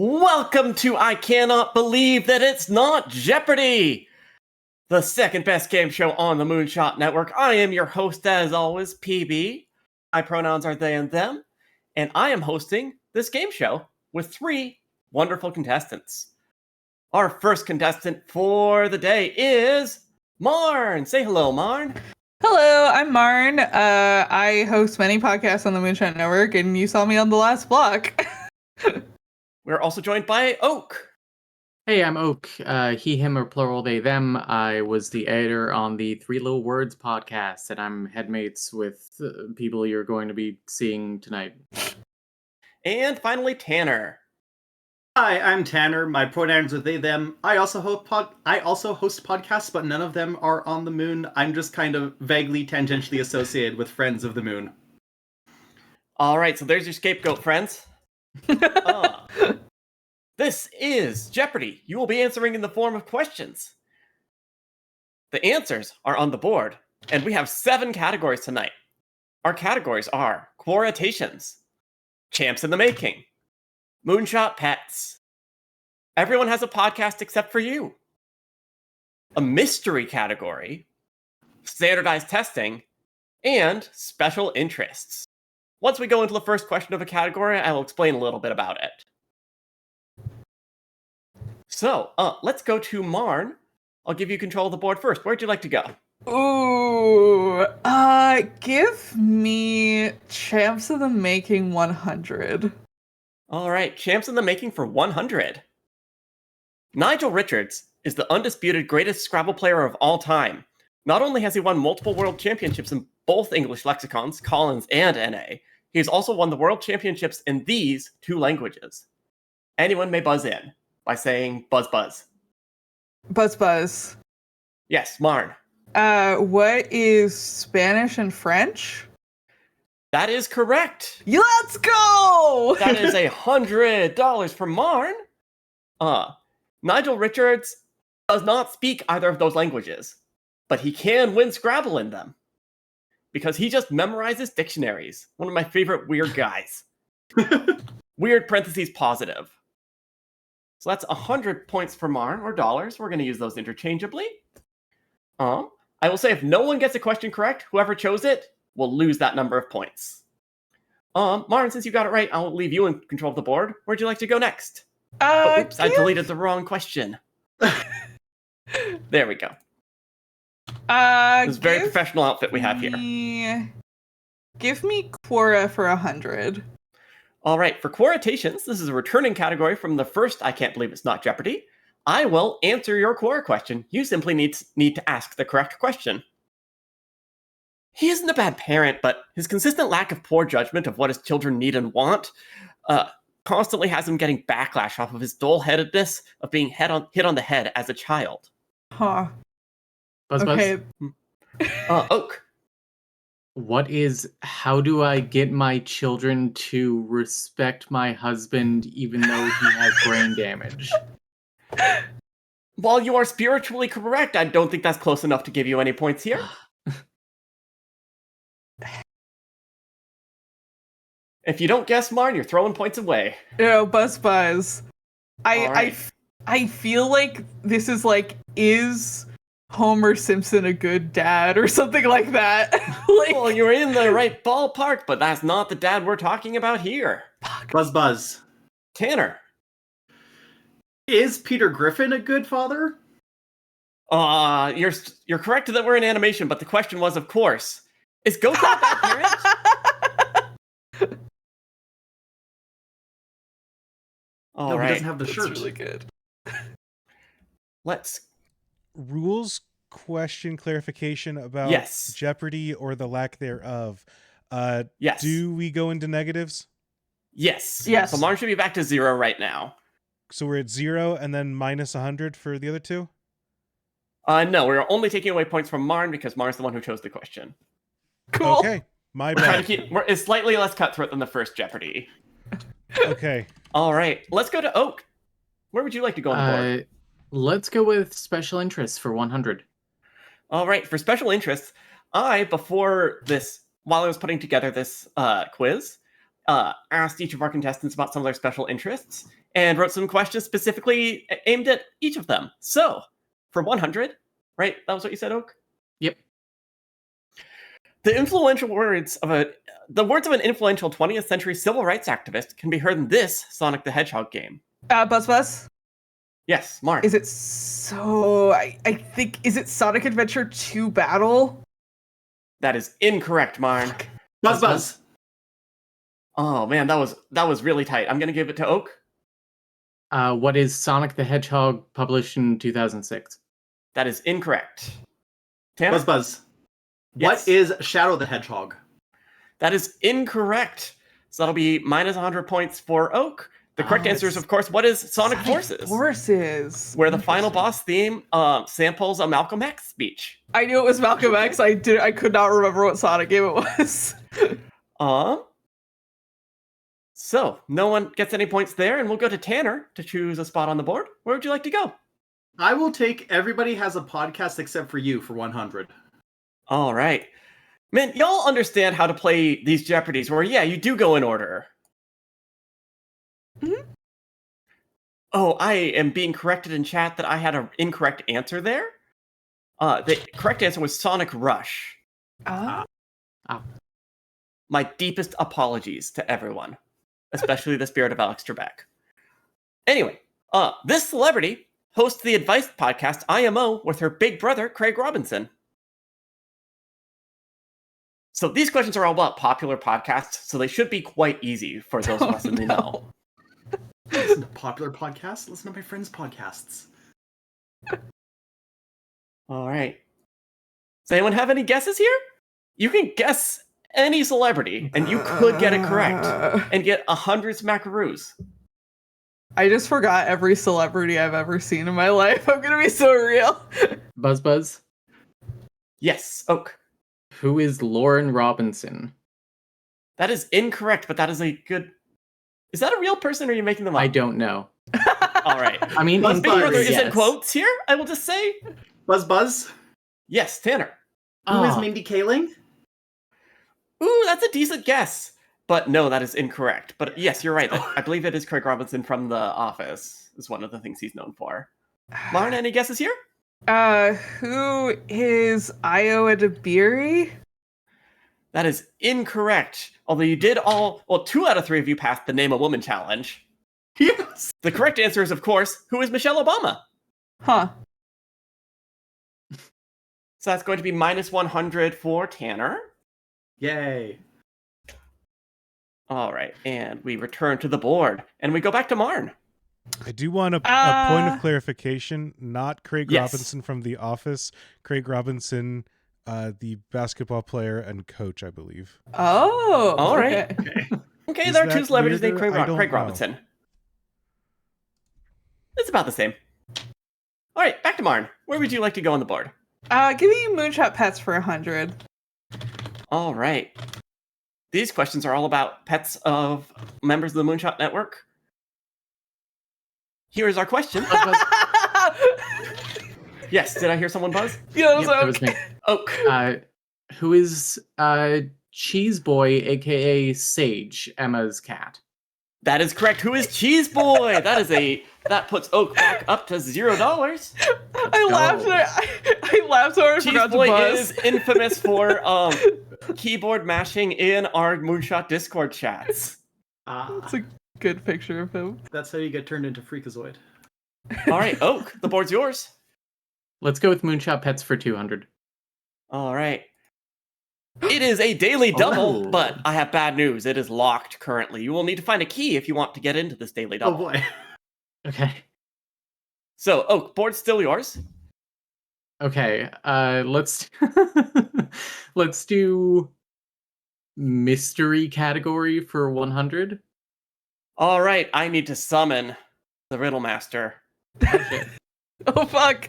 Welcome to I Cannot Believe That It's Not Jeopardy! The second best game show on the Moonshot Network. I am your host, as always, PB. My pronouns are they and them. And I am hosting this game show with three wonderful contestants. Our first contestant for the day is Marn. Say hello, Marn. Hello, I'm Marn. I host many podcasts on the Moonshot Network, and you saw me on the last block. We're also joined by Oak. Hey, I'm Oak. He, him, or plural, they, them. I was the editor on the Three Little Words podcast, and I'm headmates with people you're going to be seeing tonight. And finally, Tanner. Hi, I'm Tanner. My pronouns are they, them. I also host podcasts, but none of them are on the moon. I'm just kind of vaguely tangentially associated with Friends of the Moon. All right, so there's your scapegoat, friends. This is Jeopardy! You will be answering in the form of questions. The answers are on the board, and we have 7 categories tonight. Our categories are Quoritations, Champs in the Making, Moonshot Pets, Everyone Has a Podcast Except for You, a Mystery category, Standardized Testing, and Special Interests. Once we go into the first question of a category, I will explain a little bit about it. So, let's go to Marn. I'll give you control of the board first. Where'd you like to go? Ooh, give me Champs in the Making 100. All right, Champs in the Making for 100. Nigel Richards is the undisputed greatest Scrabble player of all time. Not only has he won multiple world championships in both English lexicons, Collins and NA, he has also won the world championships in these 2 languages. Anyone may buzz in by saying buzz buzz. Buzz buzz. Yes, Marn. What is Spanish and French? That is correct. Let's go! That is $100 for Marn. Nigel Richards does not speak either of those languages, but he can win Scrabble in them because he just memorizes dictionaries. One of my favorite weird guys. Weird parentheses positive. So that's 100 points for Marn, or dollars. We're going to use those interchangeably. I will say if no one gets a question correct, whoever chose it will lose that number of points. Marn, since you got it right, I'll leave you in control of the board. Where'd you like to go next? Oops, I deleted the wrong question. There we go. This is a very professional outfit we have here. Give me Quora for 100. All right, for Quoritations, this is a returning category from the first I Can't Believe It's Not Jeopardy! I will answer your Quora question. You simply need to ask the correct question. He isn't a bad parent, but his consistent lack of poor judgment of what his children need and want constantly has him getting backlash off of his dull-headedness of being hit on the head as a child. Huh. Buzz Okay. buzz. Oak. What is, how do I get my children to respect my husband even though he has brain damage? While you are spiritually correct, I don't think that's close enough to give you any points here. If you don't guess, Marn, you're throwing points away. Buzz buzz. I feel like this is like, is Homer Simpson a good dad or something like that? Well, you're in the right ballpark, but that's not the dad we're talking about here. Buzz buzz. Tanner. Is Peter Griffin a good father? You're correct that we're in animation, but the question was, of course, is Goku a bad parent? All No, right. he doesn't have the That's shirt. really good. Let's. Rules question clarification about Yes. Jeopardy or the lack thereof. Yes. Do we go into negatives? Yes. Yes. So Marn should be back to 0 right now. So we're at 0 and then minus 100 for the other 2? No, we're only taking away points from Marn because Marn's the one who chose the question. Cool. Okay, my We're trying bad. to it's slightly less cutthroat than the first Jeopardy. Okay. All right, let's go to Oak. Where would you like to go on the board? Let's go with special interests for 100. All right, for special interests, while I was putting together this quiz, asked each of our contestants about some of their special interests and wrote some questions specifically aimed at each of them. So, for 100, right? That was what you said, Oak? Yep. The words of an influential 20th century civil rights activist can be heard in this Sonic the Hedgehog game. Buzz. Yes, Mark. Is it so? I think, is it Sonic Adventure 2 Battle? That is incorrect, Marn. Buzz. Oh man, that was really tight. I'm gonna give it to Oak. What is Sonic the Hedgehog published in 2006? That is incorrect. Tanner? Buzz. Yes. What is Shadow the Hedgehog? That is incorrect. So that'll be minus 100 points for Oak. The correct answer is, of course, what is Sonic Forces? Forces. Where the final boss theme samples a Malcolm X speech. I knew it was Malcolm X. I could not remember what Sonic game it was. So no one gets any points there, and we'll go to Tanner to choose a spot on the board. Where would you like to go? I will take Everybody Has a Podcast Except for You for 100. All right. Man, y'all understand how to play these Jeopardies where, yeah, you do go in order. Mm-hmm. Oh, I am being corrected in chat that I had an incorrect answer there. The correct answer was Sonic Rush. My deepest apologies to everyone, especially the spirit of Alex Trebek. Anyway, this celebrity hosts the advice podcast IMO with her big brother, Craig Robinson. So these questions are all about popular podcasts, so they should be quite easy for those of us in the know. Listen to popular podcasts. Listen to my friends' podcasts. All right. Does anyone have any guesses here? You can guess any celebrity, and you could get it correct and get 100 smackaroos. I just forgot every celebrity I've ever seen in my life. I'm gonna be so real. Buzz. Yes, Oak. Who is Lauren Robinson? That is incorrect, but that is a good... Is that a real person, or are you making them up? I don't know. All right. I mean, Big in Brother theory, is in yes. quotes here, I will just say. Buzz. Yes, Tanner. Who is Mindy Kaling? Ooh, that's a decent guess. But no, that is incorrect. But yes, you're right. I believe it is Craig Robinson from The Office, is one of the things he's known for. Lauren, any guesses here? Who is Io Adebiri? That is incorrect. Although you did 2 out of 3 of you passed the Name a Woman challenge. Yes. The correct answer is, of course, who is Michelle Obama? Huh. So that's going to be minus 100 for Tanner. Yay. All right, and we return to the board, and we go back to Marn. I do want a point of clarification. Not Craig Robinson from The Office. Craig Robinson, the basketball player and coach, I believe. Oh, all right. Okay, there are 2 celebrities named Craig Robinson. It's about the same. All right, back to Marn. Where would you like to go on the board? Give me Moonshot Pets for 100. All right. These questions are all about pets of members of the Moonshot Network. Here's our question. Yes, did I hear someone buzz? Yeah, that was me. Oak. Who is Cheese Boy, aka Sage, Emma's cat? That is correct. Who is Cheese Boy? That puts Oak back up to $0. I laughed so hard. Cheese Boy is infamous for keyboard mashing in our Moonshot Discord chats. That's a good picture of him. That's how you get turned into Freakazoid. All right, Oak, the board's yours. Let's go with Moonshot Pets for 200. All right. It is a daily double, but I have bad news. It is locked currently. You will need to find a key if you want to get into this daily double. Oh boy. Okay. So, Oak, board's still yours. Okay. Let's let's do mystery category for 100. All right, I need to summon the Riddle Master. Oh fuck.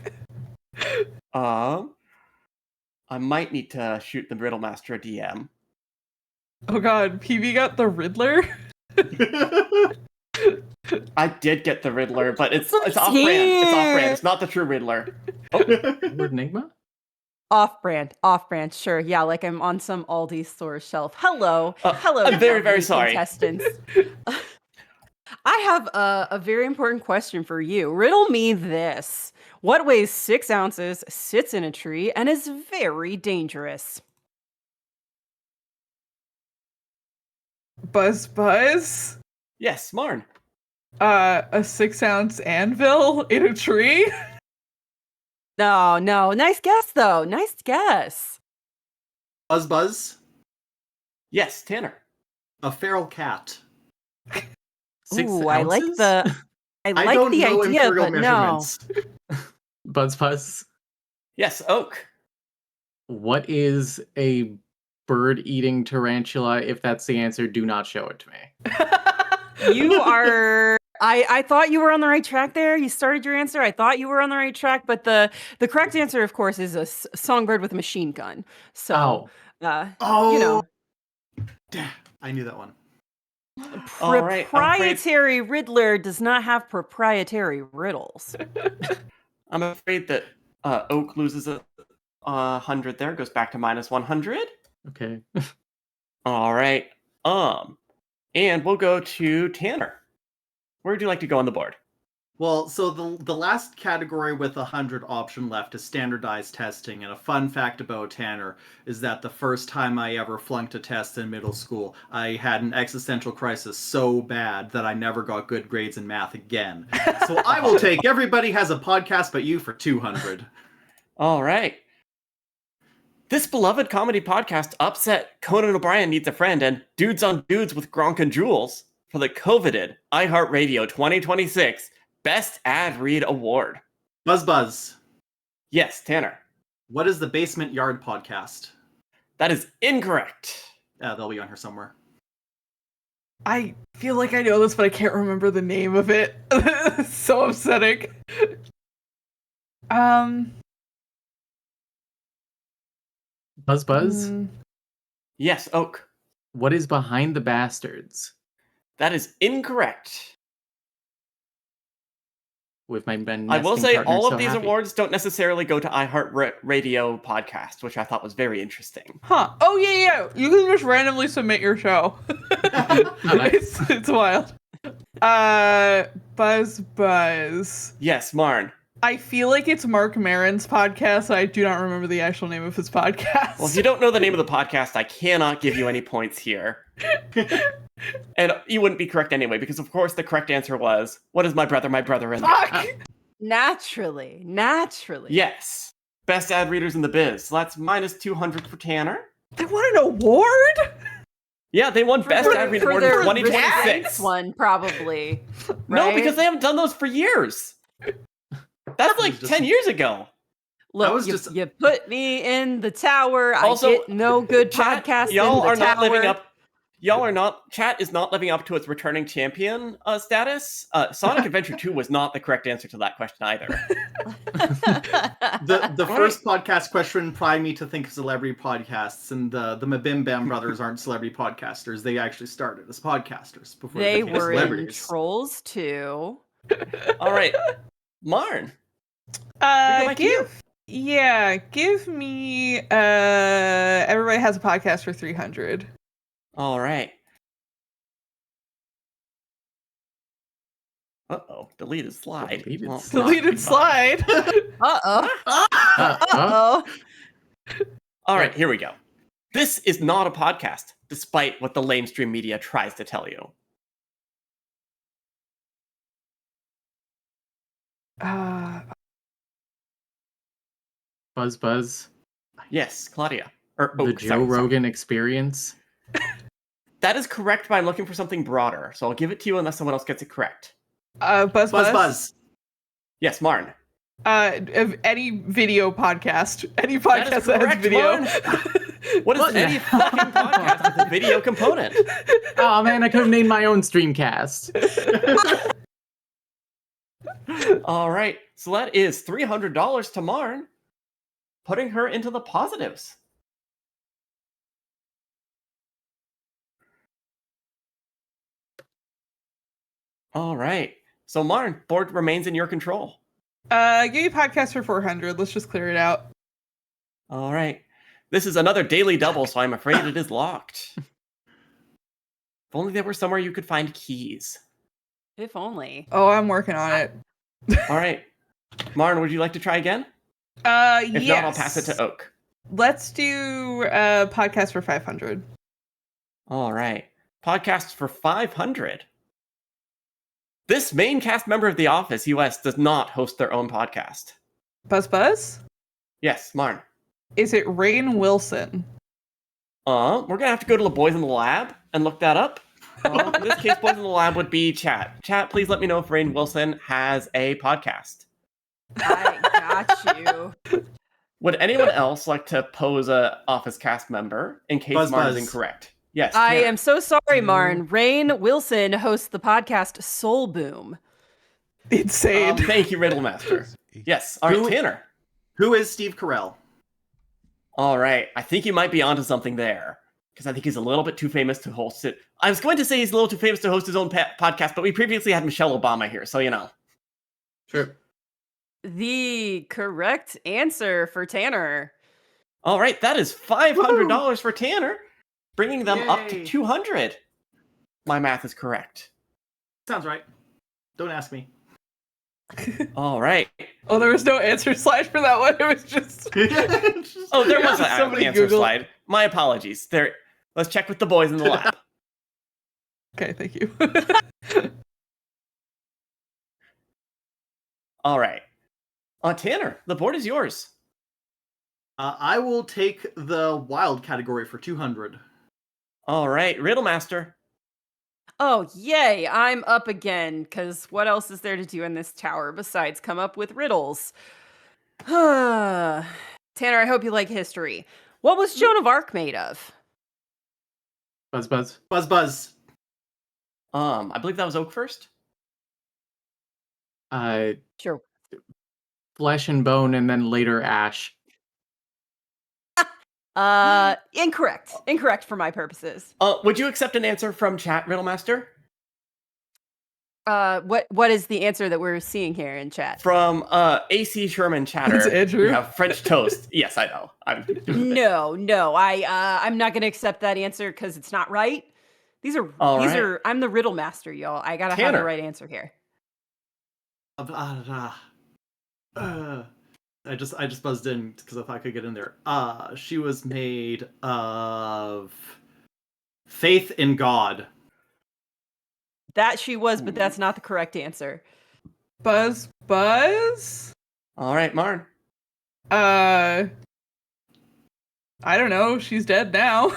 I might need to shoot the Riddle Master a DM. Oh god, PB got the Riddler? I did get the Riddler, but it's off brand. It's off brand. It's not the true Riddler. Word Enigma? Off-brand, sure. Yeah, like I'm on some Aldi store shelf. Hello, I'm very, very sorry. contestants. I have a very important question for you. Riddle me this. What weighs 6 ounces, sits in a tree, and is very dangerous? Buzz. Yes, Marn. A 6-ounce anvil in a tree? No. Nice guess, though. Nice guess. Buzz. Yes, Tanner. A feral cat. 6 Ooh, ounces? I like the don't know idea, imperial but no. measurements. Buzz. Yes, Oak. What is a bird-eating tarantula? If that's the answer, do not show it to me. You are. I thought you were on the right track there. You started your answer. I thought you were on the right track, but the correct answer, of course, is a songbird with a machine gun. So, you know, I knew that one. All right, proprietary Riddler does not have proprietary riddles. I'm afraid that Oak loses a 100 there, goes back to minus 100. Okay. All right. And we'll go to Tanner. Where would you like to go on the board? Well, so the last category with 100 option left is standardized testing, and a fun fact about Tanner is that the first time I ever flunked a test in middle school, I had an existential crisis so bad that I never got good grades in math again. So I will take Everybody Has a Podcast But You for 200. All right. This beloved comedy podcast upset Conan O'Brien Needs a Friend and Dudes on Dudes with Gronk and Jules for the coveted iHeartRadio 2026 Best Ad Read Award. Buzz. Yes, Tanner. What is the Basement Yard Podcast? That is incorrect. They'll be on here somewhere. I feel like I know this, but I can't remember the name of it. So upsetting. Buzz? Yes, Oak. What is Behind the Bastards? That is incorrect. With my Ben I will nesting say partner all of so these happy. awards don't necessarily go to iHeartRadio podcast, which I thought was very interesting. Huh. Oh, yeah. You can just randomly submit your show. Nice. It's wild. Buzz. Yes, Marn. I feel like it's Mark Maron's podcast. I do not remember the actual name of his podcast. Well, if you don't know the name of the podcast, I cannot give you any points here. And you wouldn't be correct anyway, because of course the correct answer was, what is my brother in Fuck! Naturally. Yes. Best ad readers in the biz. So that's minus 200 for Tanner. They won an award? Yeah, they won Best Ad Reader Award in their 2026. This one, probably. No, right? because they haven't done those for years. That's like 10 years ago. Look, you put me in the tower. Also, I get no good Chat, podcast y'all in the are tower. not living up. Y'all are not. Chat is not living up to its returning champion status. Sonic Adventure 2 was not the correct answer to that question either. The first podcast question primed me to think of celebrity podcasts, and the Mabim Bam brothers aren't celebrity podcasters. They actually started as podcasters before They became were in celebrities. Trolls too. All right, Marn. Give me Everybody Has a Podcast for 300. All right. Uh-oh, deleted slide. Deleted slide. Uh-oh. All right, here we go. This is not a podcast, despite what the lamestream media tries to tell you. Buzz. Yes, Claudia. The Joe Rogan Experience. That is correct, but I'm looking for something broader, so I'll give it to you unless someone else gets it correct. Buzz. Yes, Marn. Any video podcast. Any podcast that has video. Marn. What is any fucking podcast with a video component? Oh man, I could have named my own streamcast. All right, so that is $300 to Marn, putting her into the positives. All right, so Marn, board remains in your control. Give me podcast for 400. Let's just clear it out. All right. This is another daily double, so I'm afraid it is locked. If only there were somewhere you could find keys. If only. Oh, I'm working on it. All right. Marn, would you like to try again? If yes. not, I'll pass it to Oak. Let's do a podcast for 500. All right. Podcasts for 500. This main cast member of The Office US does not host their own podcast. Buzz? Yes, Marn. Is it Rainn Wilson? We're gonna have to go to the Boys in the Lab and look that up. In this case, Boys in the Lab would be Chat. Chat, please let me know if Rainn Wilson has a podcast. I got you. Would anyone else like to pose a Office cast member in case Marn is incorrect? Yes. I Tanner. am so sorry, Marn. Rainn Wilson hosts the podcast Soul Boom. Insane. Thank you, Riddlemaster. Yes. All right, Tanner. Who is Steve Carell? All right. I think you might be onto something there, because I think he's a little bit too famous to host it. I was going to say he's a little too famous to host his own podcast, but we previously had Michelle Obama here, so you know. Sure. The correct answer for Tanner. All right, that is $500 for Tanner, bringing them up to Yay. 200. My math is correct. Sounds right. Don't ask me. All right. Oh, there was no answer slide for that one. It was just. Oh, there was an Somebody answer Google. slide. My apologies. There. Let's check with the boys in the lab. Okay, thank you. All right. Tanner, the board is yours. I will take the wild category for 200. All right, Riddlemaster. Oh, yay, I'm up again, because what else is there to do in this tower besides come up with riddles? Tanner, I hope you like history. What was Joan of Arc made of? Buzz. Buzz. I believe that was Oak first. Sure. Flesh and bone, and then later ash. Incorrect. Incorrect for my purposes. Would you accept an answer from chat, Riddlemaster? What is the answer that we're seeing here in chat? From AC Sherman Chatter. It's Andrew. We have French toast. Yes, I know. No. I'm not gonna accept that answer because it's not right. These are I'm the riddle master, y'all. I gotta have the right answer here. I just buzzed in because I thought I could get in there. She was made of faith in God. That she was, but that's not the correct answer. Buzz? All right, Marn. I don't know. She's dead now.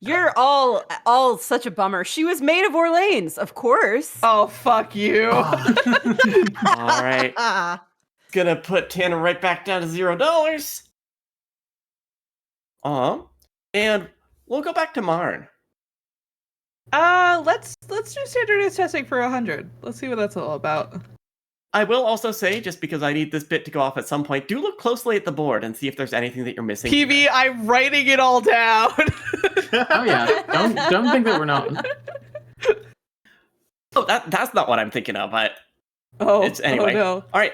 You're all such a bummer. She was made of Orleans, of course. Oh, fuck you. All right. Gonna put Tanner right back down to $0. And we'll go back to Marn. Let's do standardized testing for 100. Let's see what that's all about. I will also say, just because I need this bit to go off at some point, do look closely at the board and see if there's anything that you're missing. PB, here. I'm writing it all down. Oh yeah, don't think that we're not. Oh, that's not what I'm thinking of, but Oh, it's anyway. Oh, no. All right,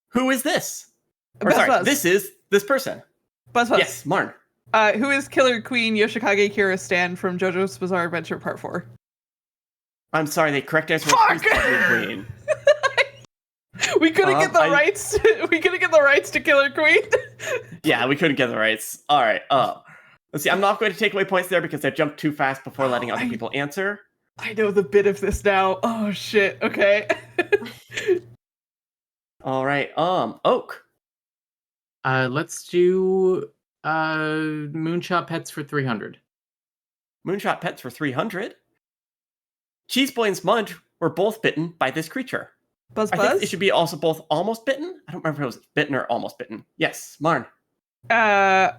who is this? Or sorry, this is this person. Buzz. Yes, Marn. Who is Killer Queen Yoshikage Kira Stan from JoJo's Bizarre Adventure Part 4? I'm sorry, the correct answer was Killer Queen. We couldn't get the rights. We couldn't get the rights to Killer Queen. Yeah, we couldn't get the rights. All right. Let's see. I'm not going to take away points there because I jumped too fast before letting other people answer. I know the bit of this now. Oh shit. Okay. All right. Oak. Let's do Moonshot Pets for 300. Moonshot Pets for 300. Cheese Boy and Smudge were both bitten by this creature. Buzz. I think it should be also both almost bitten. I don't remember if it was bitten or almost bitten. Yes, Marn. A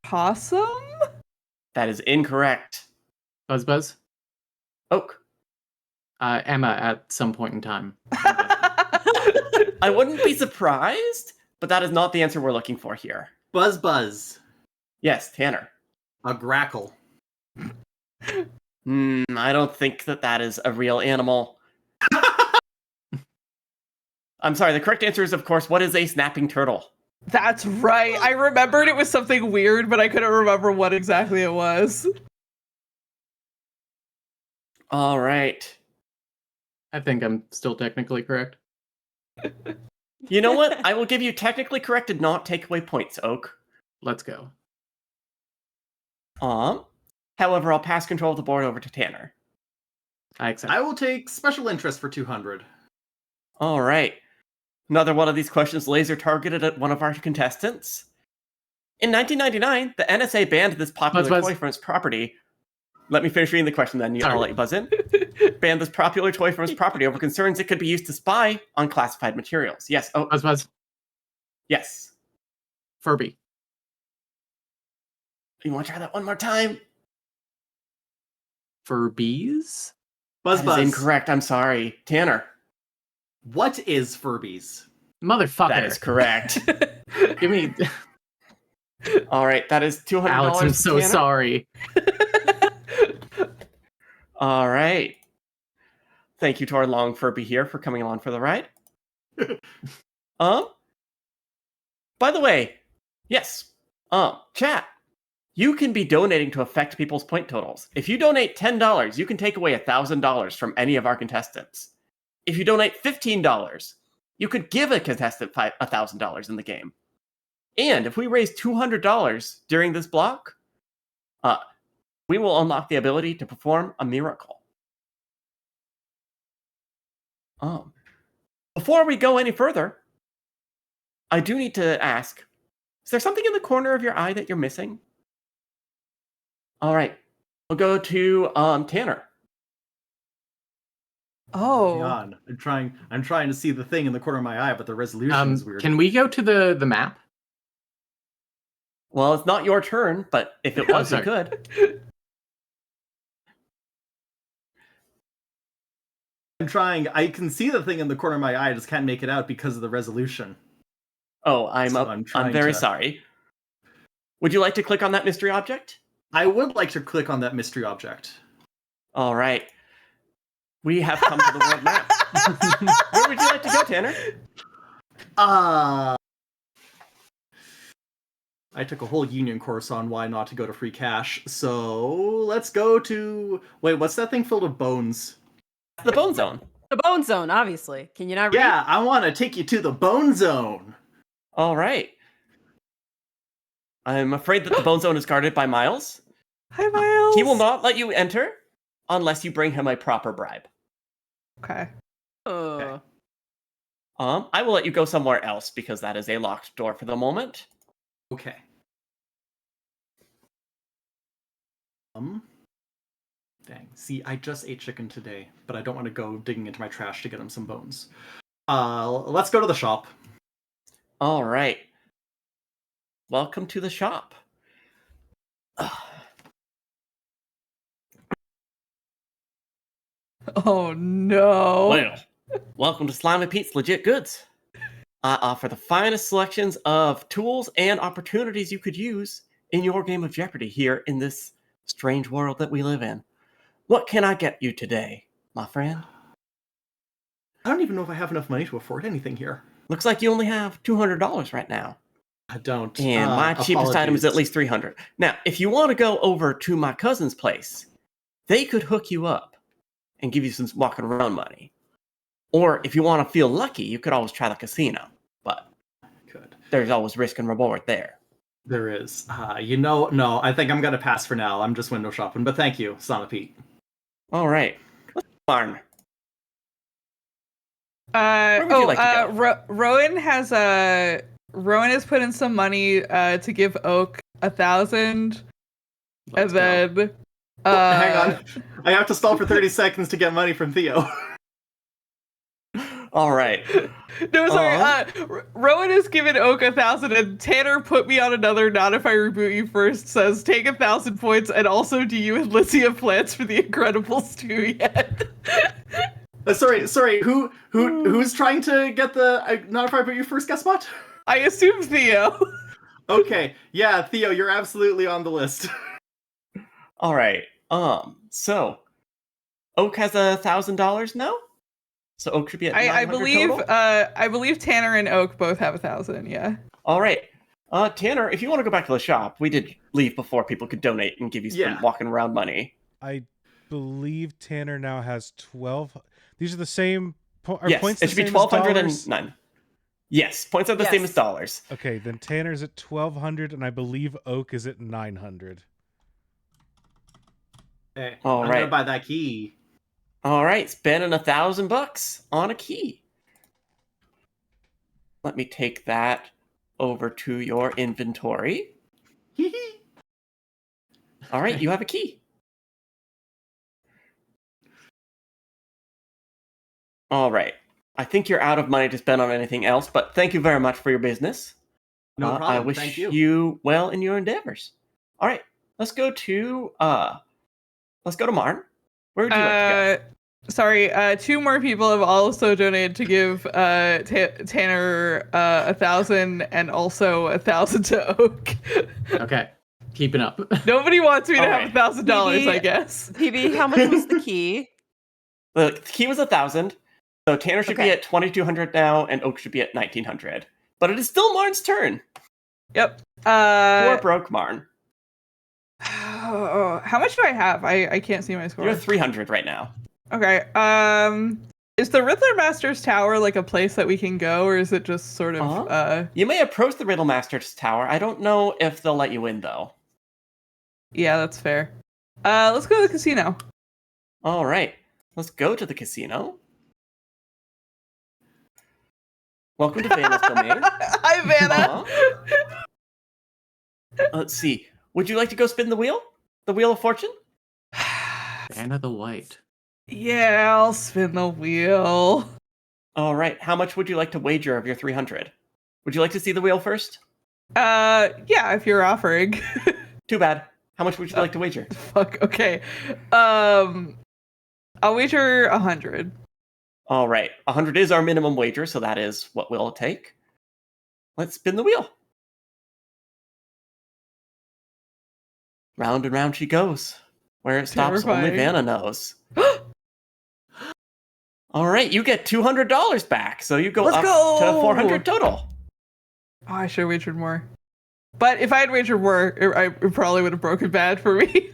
possum? That is incorrect. Buzz. Oak. Emma at some point in time. I wouldn't be surprised, but that is not the answer we're looking for here. Buzz. Yes, Tanner. A grackle. I don't think that is a real animal. I'm sorry, the correct answer is, of course, what is a snapping turtle? That's right. I remembered it was something weird, but I couldn't remember what exactly it was. All right. I think I'm still technically correct. You know what? I will give you technically correct and not take away points, Oak. Let's go. However, I'll pass control of the board over to Tanner. I accept. I will take special interest for 200. All right. Another one of these questions laser targeted at one of our contestants. In 1999, the NSA banned this popular Buzz. toy from its property. Let me finish reading the question, then I'll let you buzz in. Banned this popular toy from its property over concerns it could be used to spy on classified materials. Yes. Oh, Buzz. yes. Furby. You want to try that one more time? Furbies? Buzz. That is incorrect. I'm sorry. Tanner. What is Furbies? Motherfucker. That is correct. Give me... All right. That is $200. Alex, I'm so Tanner. sorry. All right. Thank you to our long Furby here for coming along for the ride. By the way, yes. Chat. You can be donating to affect people's point totals. If you donate $10, you can take away $1,000 from any of our contestants. If you donate $15, you could give a contestant $1,000 in the game. And if we raise $200 during this block, we will unlock the ability to perform a miracle. Before we go any further, I do need to ask, is there something in the corner of your eye that you're missing? All right, we'll go to Tanner. Oh. Hang on. I'm trying to see the thing in the corner of my eye, but the resolution is weird. Can we go to the map? Well, it's not your turn, but if it was, you could. I'm trying. I can see the thing in the corner of my eye. I just can't make it out because of the resolution. Oh, I'm very sorry. Would you like to click on that mystery object? I would like to click on that mystery object. All right. We have come to the world map. Where would you like to go, Tanner? I took a whole union course on why not to go to free cash. So let's go to... Wait, what's that thing filled with bones? The Bone Zone. The Bone Zone, obviously. Can you not read? Yeah, I want to take you to the Bone Zone. All right. I'm afraid that the Bone Zone is guarded by Miles. Hi, Miles. He will not let you enter unless you bring him a proper bribe. Okay. I will let you go somewhere else because that is a locked door for the moment. Okay. Dang. See, I just ate chicken today, but I don't want to go digging into my trash to get him some bones. Let's go to the shop. All right. Welcome to the shop. Oh, no. Well, welcome to Slimy Pete's Legit Goods. I offer the finest selections of tools and opportunities you could use in your game of Jeopardy here in this strange world that we live in. What can I get you today, my friend? I don't even know if I have enough money to afford anything here. Looks like you only have $200 right now. I don't. And my cheapest item is at least $300. Now, if you want to go over to my cousin's place, they could hook you up and give you some walking around money. Or if you want to feel lucky, you could always try the casino. But there's always risk and reward there. There is. No, I think I'm going to pass for now. I'm just window shopping. But thank you, Slimy Pete. All right. Let's barn. Where would you like to go? Rowan has put in some money to give Oak 1,000, and then hang on, I have to stall for 30 seconds to get money from Theo. All right. No, sorry. Rowan has given Oak 1,000, and Tanner put me on another. Not if I reboot you first. Says take 1,000 points, and also do you and Lizzie have plans for the Incredibles 2 yet? Sorry. Who's trying to get the not if I put you first guest spot? I assume Theo. Okay, yeah, Theo, you're absolutely on the list. All right. So Oak has $1,000 now. So Oak should be at I 900 believe total? I believe Tanner and Oak both have 1,000. Yeah. All right. Tanner, if you want to go back to the shop, we did leave before people could donate and give you some walking around money. I believe Tanner now has 12. These are the same. Are Yes, points it the should be same as 1,209. Yes, points are the same as dollars. Okay, then Tanner's at 1,200, and I believe Oak is at 900. Hey, All I'm right. gonna buy that key. All right, spending $1,000 on a key. Let me take that over to your inventory. All right, you have a key. All right. I think you're out of money to spend on anything else, but thank you very much for your business. No problem. I wish Thank you well in your endeavors. All right, let's go to Martin. Where would you like to go? Sorry, 2 more people have also donated to give Tanner 1,000 and also 1,000 to Oak. Okay, keeping up. Nobody wants me to All have right. $1,000, I guess. PB, how much was the key? The key was 1,000, so Tanner should be at 2,200 now, and Oak should be at 1,900. But it is still Marn's turn. Yep. Poor broke Marn. How much do I have? I can't see my score. You're 300 right now. Okay. Is the Riddler Master's Tower like a place that we can go, or is it just sort of You may approach the Riddle Master's Tower. I don't know if they'll let you in though. Yeah, that's fair. Let's go to the casino. All right. Let's go to the casino. Welcome to Vanna's Domain. Hi, Vanna. Let's see. Would you like to go spin the wheel? The Wheel of Fortune? Vanna the White. Yeah, I'll spin the wheel. All right. How much would you like to wager of your 300? Would you like to see the wheel first? Yeah, if you're offering. Too bad. How much would you like to wager? Fuck. Okay. I'll wager 100. All right. 100 is our minimum wager, so that is what we'll take. Let's spin the wheel. Round and round she goes. Where it stops, only Vanna knows. All right, you get $200 back, so you go up to 400 total. Oh, I should have wagered more. But if I had wagered more, it probably would have broken bad for me.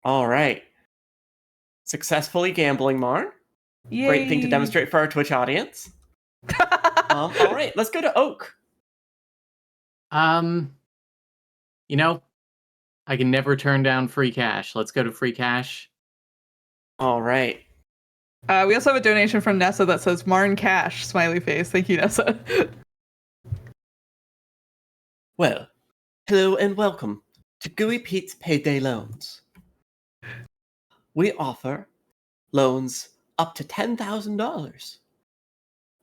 All right. Successfully gambling, Marn. Yay. Great thing to demonstrate for our Twitch audience. All right, let's go to Oak. You know, I can never turn down free cash. Let's go to free cash. All right. We also have a donation from Nessa that says Marn Cash, smiley face. Thank you, Nessa. Well, hello and welcome to Gooey Pete's Payday Loans. We offer loans up to $10,000.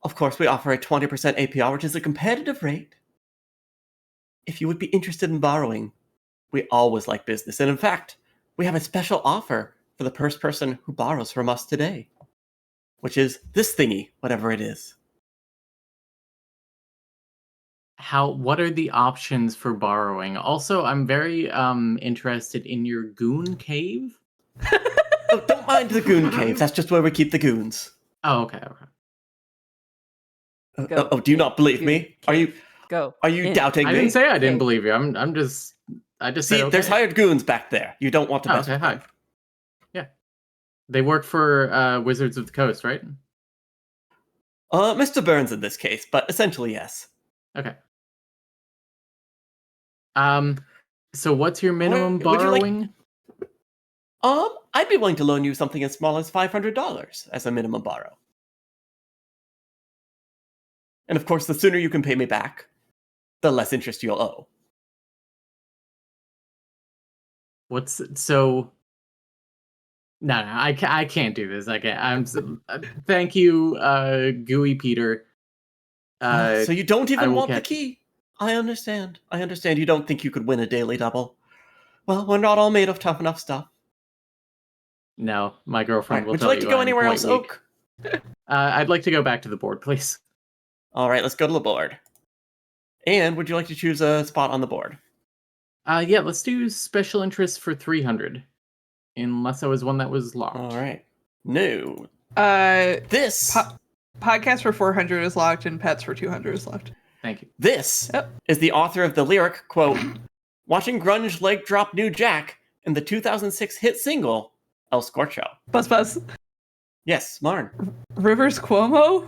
Of course, we offer a 20% APR, which is a competitive rate. If you would be interested in borrowing, we always like business. And in fact, we have a special offer for the first person who borrows from us today, which is this thingy, whatever it is. What are the options for borrowing? Also, I'm very interested in your goon cave. Oh, don't mind the goon caves. That's just where we keep the goons. Oh, okay. Do you not believe me? Are you doubting me? I didn't say I didn't believe you. I just See, said okay. There's hired goons back there. You don't want to mess with hi. them. Yeah. They work for Wizards of the Coast, right? Mr. Burns in this case, but essentially yes. Okay. So what's your minimum Would you like- borrowing? I'd be willing to loan you something as small as $500 as a minimum borrow. And of course, the sooner you can pay me back, the less interest you'll owe. No, I can't do this. I can't. Thank you, Gooey Peter. So you don't even want the catch- key. I understand. You don't think you could win a daily double. Well, we're not all made of tough enough stuff. No, my girlfriend will Would you tell like to go I'm anywhere quite else, weak. Oak? I'd like to go back to the board, please. All right, let's go to the board. And would you like to choose a spot on the board? Yeah, let's do special interest for 300. Unless I was one that was locked. All right. No. This Podcast for 400 is locked and pets for 200 is locked. Thank you. This is the author of the lyric, quote, watching grunge leg drop New Jack in the 2006 hit single, El Scorcho. Buzz. Yes, Marn. Rivers Cuomo?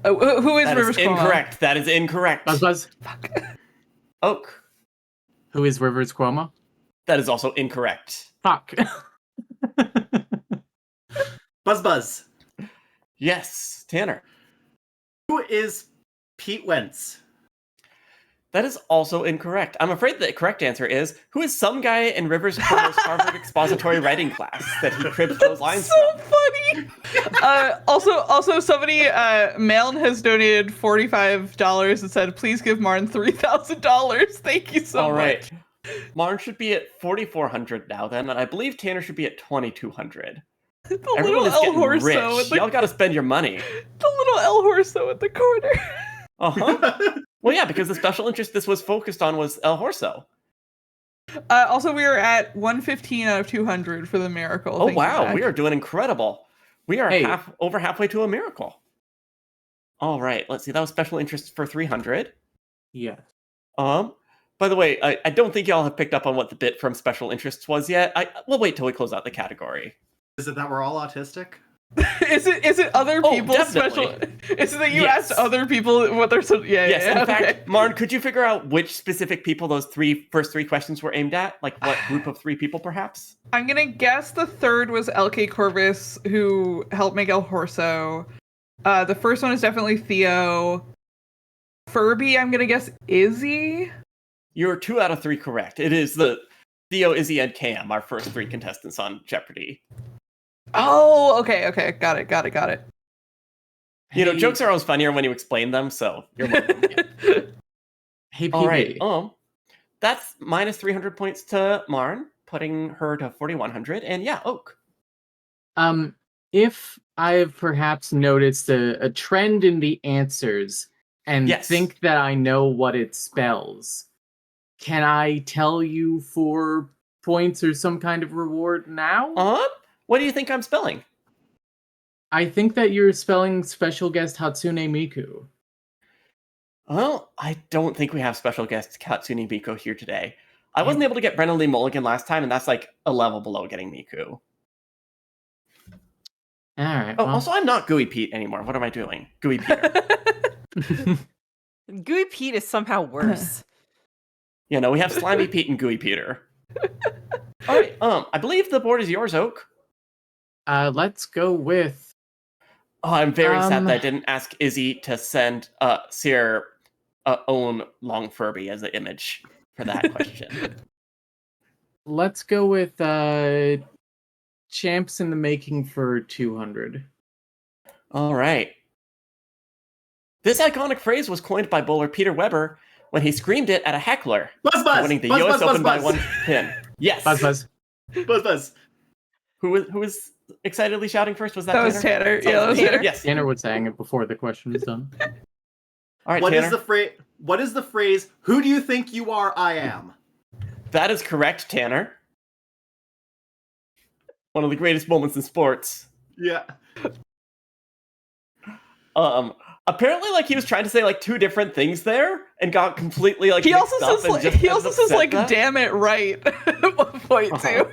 Who is Rivers Cuomo? Incorrect. That is incorrect. Buzz. Fuck. Oak. Who is Rivers Cuomo? That is also incorrect. Fuck. Buzz. Yes, Tanner. Who is Pete Wentz? That is also incorrect. I'm afraid the correct answer is, who is some guy in Rivers Cuomo's Harvard expository writing class that he cribbed those lines so from? funny. Also, somebody, Malin has donated $45 and said, please give Marn $3,000. Thank you so much. All right. Marn should be at 4,400 now then, and I believe Tanner should be at 2,200. The Everyone little is El getting Horso. rich. Y'all gotta spend your money. The little El Horso at the corner. Uh-huh. Well, yeah, because the special interest this was focused on was El Horso. Also, we are at 115 out of 200 for the miracle. Oh, Thank you, wow. Zach. We are doing incredible. We are over halfway to a miracle. All right. Let's see. That was special interest for 300. Yes. By the way, I don't think y'all have picked up on what the bit from special interests was yet. We'll wait till we close out the category. Is it that we're all autistic? Is it other people's special? Is it that you asked other people what their Yes, in fact, Marn, could you figure out which specific people those first three questions were aimed at? Like what group of three people, perhaps? I'm gonna guess the third was LK Corvus, who helped make El Horso. The first one is definitely Theo. Furby, I'm gonna guess Izzy. You're 2 out of 3 correct. It is the Theo, Izzy, and Cam, our first 3 contestants on Jeopardy. Oh, okay. Got it. You know, jokes are always funnier when you explain them, so you're welcome. Hey, PB. All right. That's minus 300 points to Marn, putting her to 4,100. And yeah, Oak. If I've perhaps noticed a trend in the answers and think that I know what it spells, can I tell you 4 points or some kind of reward now? What do you think I'm spelling? I think that you're spelling special guest Hatsune Miku. Well, I don't think we have special guest Hatsune Miku here today. I wasn't able to get Brennan Lee Mulligan last time, and that's like a level below getting Miku. All right. Oh, also, I'm not Gooey Pete anymore. What am I doing? Gooey Peter. Gooey Pete is somehow worse. You know, we have Slimy Pete and Gooey Peter. All right. I believe the board is yours, Oak. Let's go with... Oh, I'm very sad that I didn't ask Izzy to send Sierra own Long Furby as an image for that question. Let's go with Champs in the Making for 200. All right. This iconic phrase was coined by bowler Peter Weber when he screamed it at a heckler, winning the U.S. Open by 1 pin. Yes. Buzz. Who was excitedly shouting first? Was that Tanner? Was Tanner. Yeah, that was Tanner. Yes. Tanner was saying it before the question was done. All right, What Tanner. is the phrase, who do you think you are, I am? That is correct, Tanner. One of the greatest moments in sports. Yeah. Apparently, like, he was trying to say, like, 2 different things there and got completely, like, he also says, like, that. damn it right at one point, too.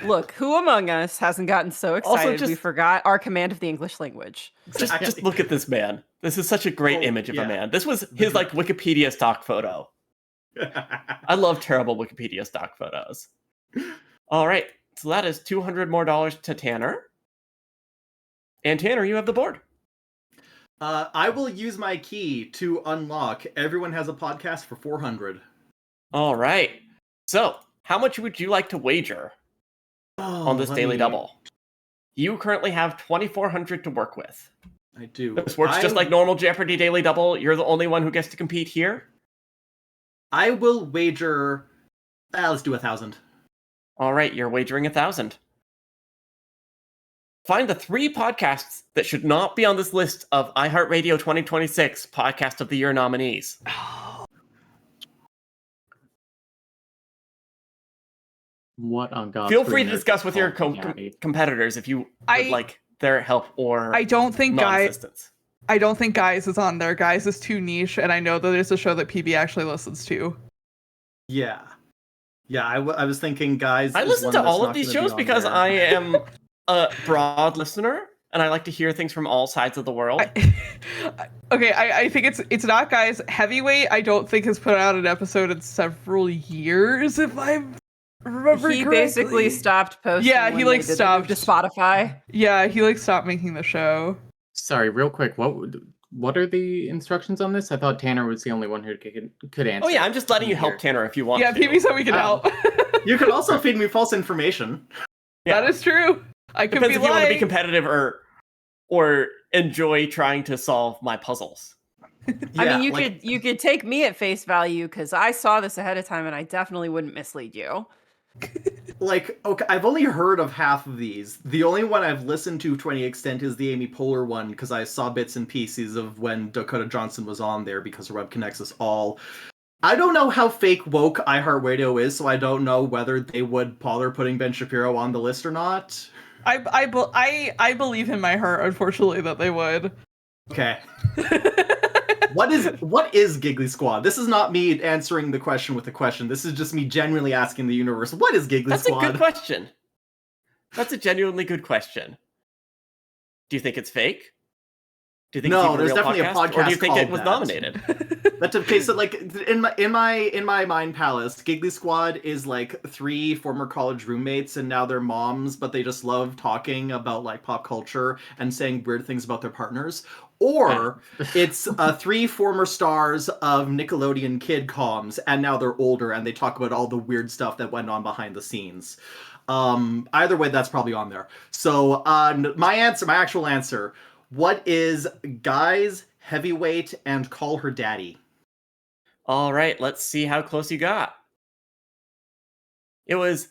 Look, who among us hasn't gotten so excited we forgot our command of the English language? Just look at this man. This is such a great image of a man. This was his, like, Wikipedia stock photo. I love terrible Wikipedia stock photos. All right. So that is $200 more to Tanner. And Tanner, you have the board. I will use my key to unlock Everyone Has a Podcast for 400. All right. So, how much would you like to wager on this daily double? You currently have 2,400 to work with. I do. This works just like normal Jeopardy daily double. You're the only one who gets to compete here. I will wager. Let's do 1,000. All right, you're wagering 1,000. Find the 3 podcasts that should not be on this list of iHeartRadio 2026 Podcast of the Year nominees. What on God's Feel free to discuss with your competitors if you would like their help or I don't think non-assistance. I don't think Guys is on there. Guys is too niche, and I know that there's a show that PB actually listens to. Yeah. Yeah, I was thinking Guys. I listen to all of these shows because I am a broad listener, and I like to hear things from all sides of the world. I think it's not Guys. Heavyweight, I don't think has put out an episode in several years, if I remember he correctly. Basically stopped posting. Yeah, he like stopped to Spotify. Yeah, he like stopped making the show. Sorry, real quick. What are the instructions on this? I thought Tanner was the only one who could answer. Oh yeah, I'm just letting you help Tanner if you want. Yeah, PB said we can help. You can also feed me false information. Yeah. That is true. I could Depends be if you want to be competitive or enjoy trying to solve my puzzles. I mean, you could take me at face value because I saw this ahead of time and I definitely wouldn't mislead you. Like, okay, I've only heard of half of these. The only one I've listened to any extent is the Amy Poehler one because I saw bits and pieces of when Dakota Johnson was on there because her web connects us all. I don't know how fake woke iHeartRadio is, so I don't know whether they would bother putting Ben Shapiro on the list or not. I believe in my heart, unfortunately, that they would. Okay. What is Giggly Squad? This is not me answering the question with a question. This is just me genuinely asking the universe, what is Giggly Squad? That's a good question. That's a genuinely good question. Do you think it's fake? Do you think no, it's there's definitely podcast, a podcast or do you think it was that. nominated? That's okay. So, like, in my mind palace, Giggly Squad is like 3 former college roommates, and now they're moms, but they just love talking about like pop culture and saying weird things about their partners. Or it's 3 former stars of Nickelodeon kid coms, and now they're older, and they talk about all the weird stuff that went on behind the scenes. Either way, that's probably on there. So, my actual answer. What is Guys, Heavyweight, and Call Her Daddy? All right, let's see how close you got. It was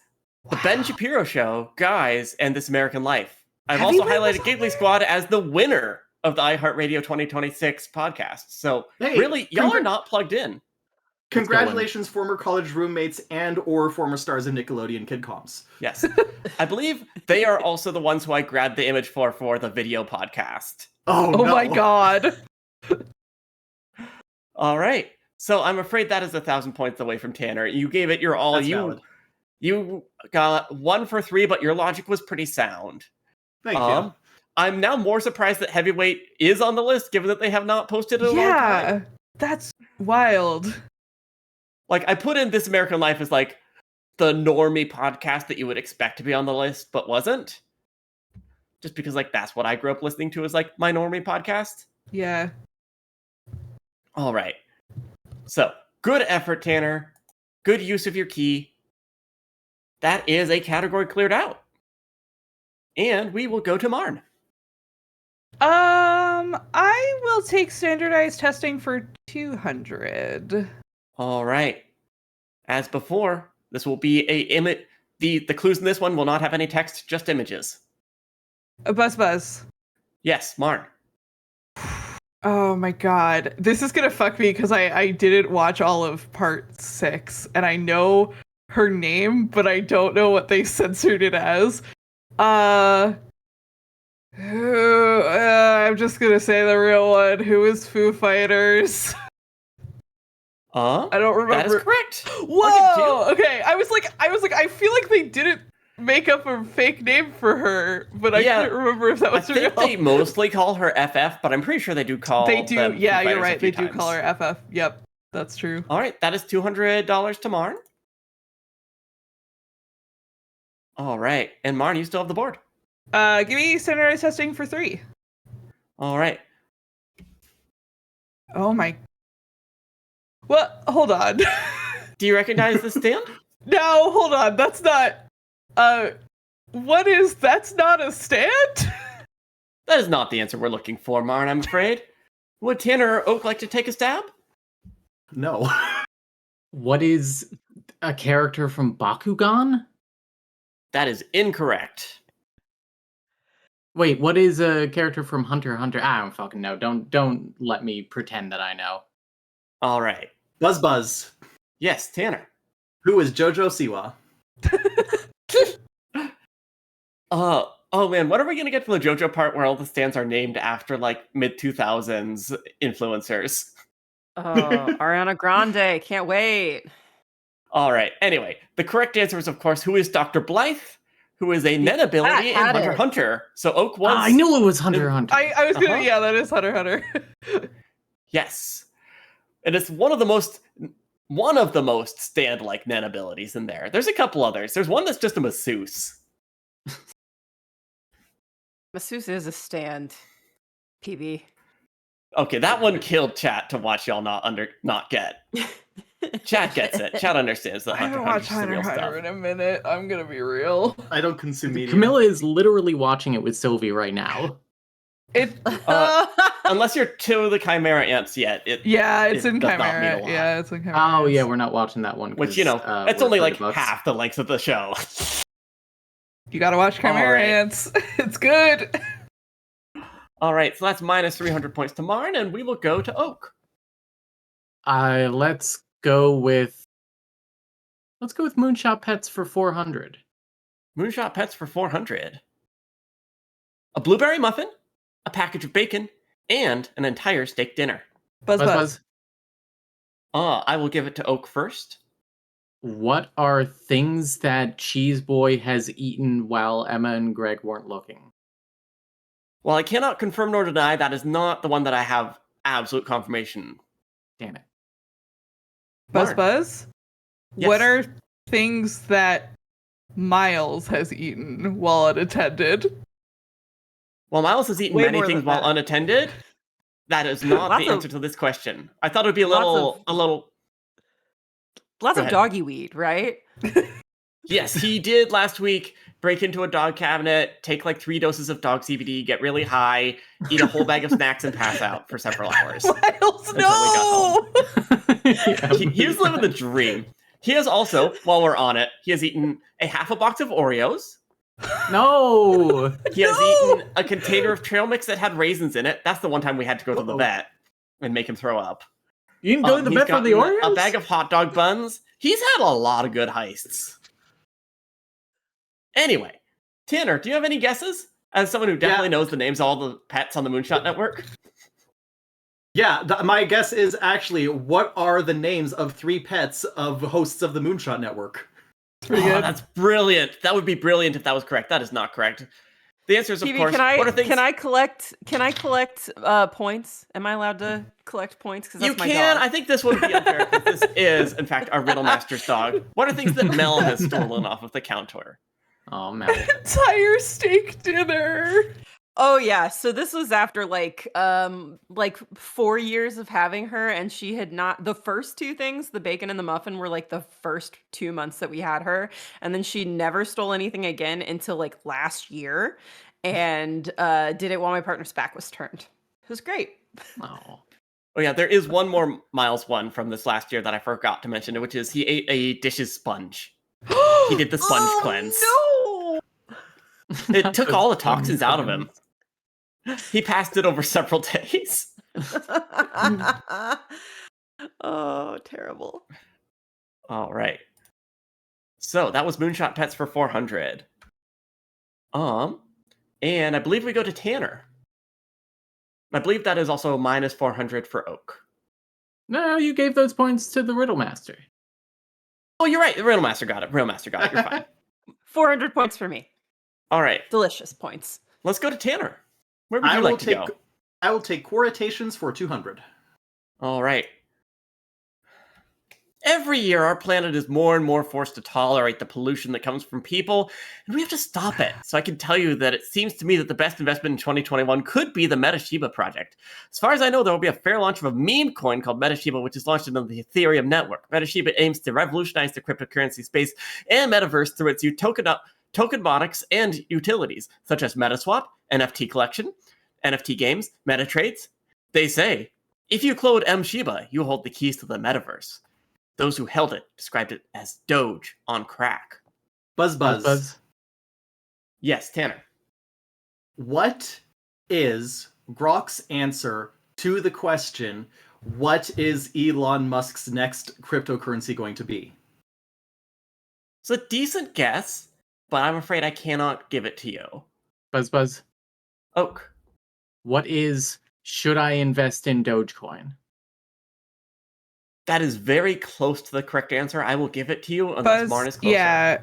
The Ben Shapiro Show, Guys, and This American Life. I've also highlighted Giggly Squad as the winner of the iHeartRadio 2026 podcast. So really, y'all are not plugged in. Congratulations, former college roommates and or former stars of Nickelodeon kid coms. Yes. I believe they are also the ones who I grabbed the image for the video podcast. Oh no. My god. All right. So I'm afraid that is 1,000 points away from Tanner. You gave it your all. That's valid. You got 1 for 3, but your logic was pretty sound. Thank you. I'm now more surprised that Heavyweight is on the list, given that they have not posted it in a long time. That's wild. Like, I put in This American Life as, like, the normie podcast that you would expect to be on the list, but wasn't. Just because, like, that's what I grew up listening to as, like, my normie podcast. Yeah. All right. So, good effort, Tanner. Good use of your key. That is a category cleared out. And we will go to Marn. I will take standardized testing for 200. All right. As before, this will be a image. The clues in this one will not have any text, just images. A buzz. Yes, Marn. Oh my god. This is gonna fuck me because I didn't watch all of part 6, and I know her name, but I don't know what they censored it as. I'm just gonna say the real one. Who is Foo Fighters? I don't remember. That is correct. Whoa! Okay, I was like, I feel like they didn't make up a fake name for her, but I couldn't remember if that was real. I think they mostly call her FF, but I'm pretty sure they do call They do, them yeah, Foo you're right. They times. do call her FF. Yep, that's true. All right, that is $200 to Marn. All right, and Marn, you still have the board. Give me standardized testing for 3. All right. Oh my. Well, hold on. Do you recognize the stand? No, hold on. That's not. That's not a stand? That is not the answer we're looking for, Marn, I'm afraid. Would Tanner or Oak like to take a stab? No. What is a character from Bakugan? That is incorrect. Wait, what is a character from Hunter x Hunter? I don't fucking know. Don't let me pretend that I know. All right. Buzz. Yes, Tanner. Who is Jojo Siwa? Oh man, when are we gonna get to the JoJo part where all the stands are named after like mid-2000s influencers? Oh, Ariana Grande, can't wait. All right. Anyway, the correct answer is, of course, who is Dr. Blythe, who is a Nen ability in Hunter x Hunter. So Oak was. I knew it was Hunter x Hunter. I was gonna, yeah, that is Hunter x Hunter. Yes, and it's one of the most stand-like Nen abilities in there. There's a couple others. There's one that's just a masseuse. Masseuse is a stand. PB. Okay, that one killed chat to watch y'all not get. Chat gets it. Chat understands that. I haven't watched Hunter x Hunter in a minute. I'm gonna be real. I don't consume media. Camilla is literally watching it with Sylvie right now. Unless you're to the Chimera Ants yet. It's in Chimera. Yeah, it's in Chimera. Oh yeah, we're not watching that one. Which, it's only like half the length of the show. You gotta watch Chimera Ants. It's good. All right, so that's minus 300 points to Marn, and we will go to Oak. Let's go with Moonshot Pets for 400. Moonshot Pets for 400. A blueberry muffin, a package of bacon, and an entire steak dinner. Buzz. I will give it to Oak first. What are things that Cheese Boy has eaten while Emma and Greg weren't looking? Well, I cannot confirm nor deny that is not the one that I have absolute confirmation. Damn it. Buzz? Yes. What are things that Miles has eaten while unattended? Well, Miles has eaten many things while unattended. That is not the answer to this question. I thought it would be a little... Lots of doggy weed, right? Yes, he did last week break into a dog cabinet, take like 3 doses of dog CBD, get really high, eat a whole bag of snacks, and pass out for several hours. Miles, no! He was living the dream. He has also, while we're on it, he has eaten a half a box of Oreos. No! He has eaten a container of trail mix that had raisins in it. That's the one time we had to go to the vet and make him throw up. You didn't go to the vet for the Oreos? A bag of hot dog buns. He's had a lot of good heists. Anyway, Tanner, do you have any guesses? As someone who definitely knows the names of all the pets on the Moonshot Network. Yeah, my guess is actually, what are the names of 3 pets of hosts of the Moonshot Network? Pretty good. That's brilliant. That would be brilliant if that was correct. That is not correct. The answer is, of course, what are things... Can I collect points? Am I allowed to collect points? Because you can. I think this would be unfair because this is, in fact, our Riddle Master's dog. What are things that Mel has stolen off of the counter? Oh, Mel. Entire steak dinner. Oh yeah, so this was after like 4 years of having her, and she had not. The first 2 things, the bacon and the muffin, were like the first 2 months that we had her, and then she never stole anything again until like last year, and did it while my partner's back was turned. It was great. Oh. Oh yeah, there is one more Miles one from this last year that I forgot to mention, which is he ate a dishes sponge. He did the sponge cleanse. No! It took all the toxins out of him. He passed it over several days. Oh, terrible. All right. So that was Moonshot Pets for 400. And I believe we go to Tanner. I believe that is also minus 400 for Oak. No, you gave those points to the Riddle Master. Oh, you're right. The Riddle Master got it. Riddle Master got it. You're fine. 400 points for me. All right. Delicious points. Let's go to Tanner. Where would you like to go? I will take Quoritations for 200. All right. Every year, our planet is more and more forced to tolerate the pollution that comes from people, and we have to stop it. So I can tell you that it seems to me that the best investment in 2021 could be the MetaShiba project. As far as I know, there will be a fair launch of a meme coin called MetaShiba, which is launched into the Ethereum network. MetaShiba aims to revolutionize the cryptocurrency space and metaverse through its tokenomics and utilities, such as Metaswap, NFT collection, NFT games, MetaTrades. They say, if you clone MShiba, you hold the keys to the metaverse. Those who held it described it as Doge on crack. Buzz. Yes, Tanner. What is Grok's answer to the question, what is Elon Musk's next cryptocurrency going to be? It's a decent guess, but I'm afraid I cannot give it to you. Buzz. Oak. What is should I invest in Dogecoin? That is very close to the correct answer. I will give it to you unless Marn is closer. Yeah.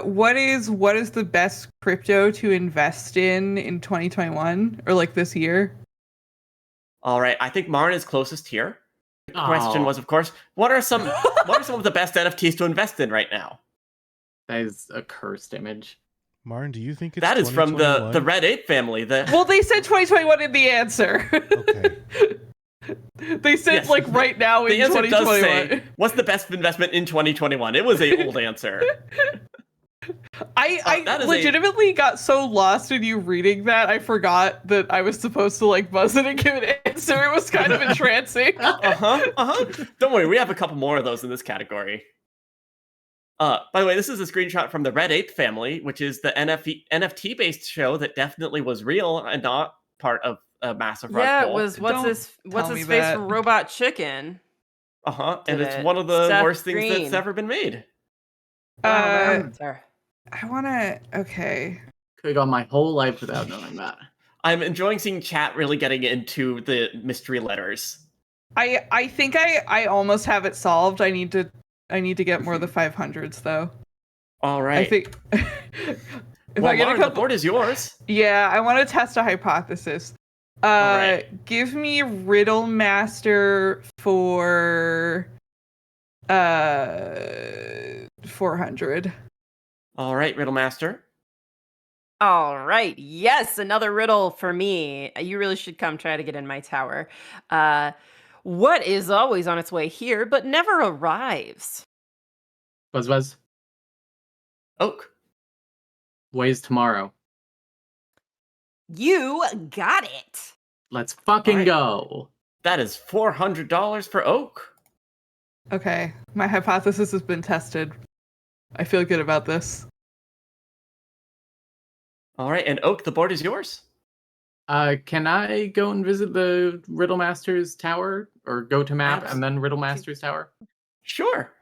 What is the best crypto to invest in 2021 or like this year? All right, I think Marn is closest here. The question was, of course, what are some of the best NFTs to invest in right now? That is a cursed image. Marn, do you think it's that is from the Red Ape family? Well, they said 2021 in the answer. Okay. They said like right now in 2021. Does say, what's the best investment in 2021? It was a old answer. I legitimately got so lost in you reading that I forgot that I was supposed to like buzz it and give an answer. It was kind of entrancing. Don't worry, we have a couple more of those in this category. By the way, this is a screenshot from the Red Ape family, which is the NFT-based show that definitely was real and not part of a massive rug pull. It was what's his face from Robot Chicken. And it's one of the worst things that's ever been made. I wanna okay. Could have gone my whole life without knowing that. I'm enjoying seeing chat really getting into the mystery letters. I think I almost have it solved. I need to get more of the 500s though. All right. I think if I get the board is yours. Yeah, I want to test a hypothesis. Right. Give me Riddle Master for 400. All right, Riddle Master. All right. Yes, another riddle for me. You really should come try to get in my tower. What is always on its way here but never arrives? Buzz. Oak. Ways tomorrow. You got it. Let's fucking go. That is $400 for Oak. Okay, my hypothesis has been tested. I feel good about this. All right, and Oak, the board is yours. Can I go and visit the Riddle Master's tower, or go to map and then Riddle Master's tower? Sure.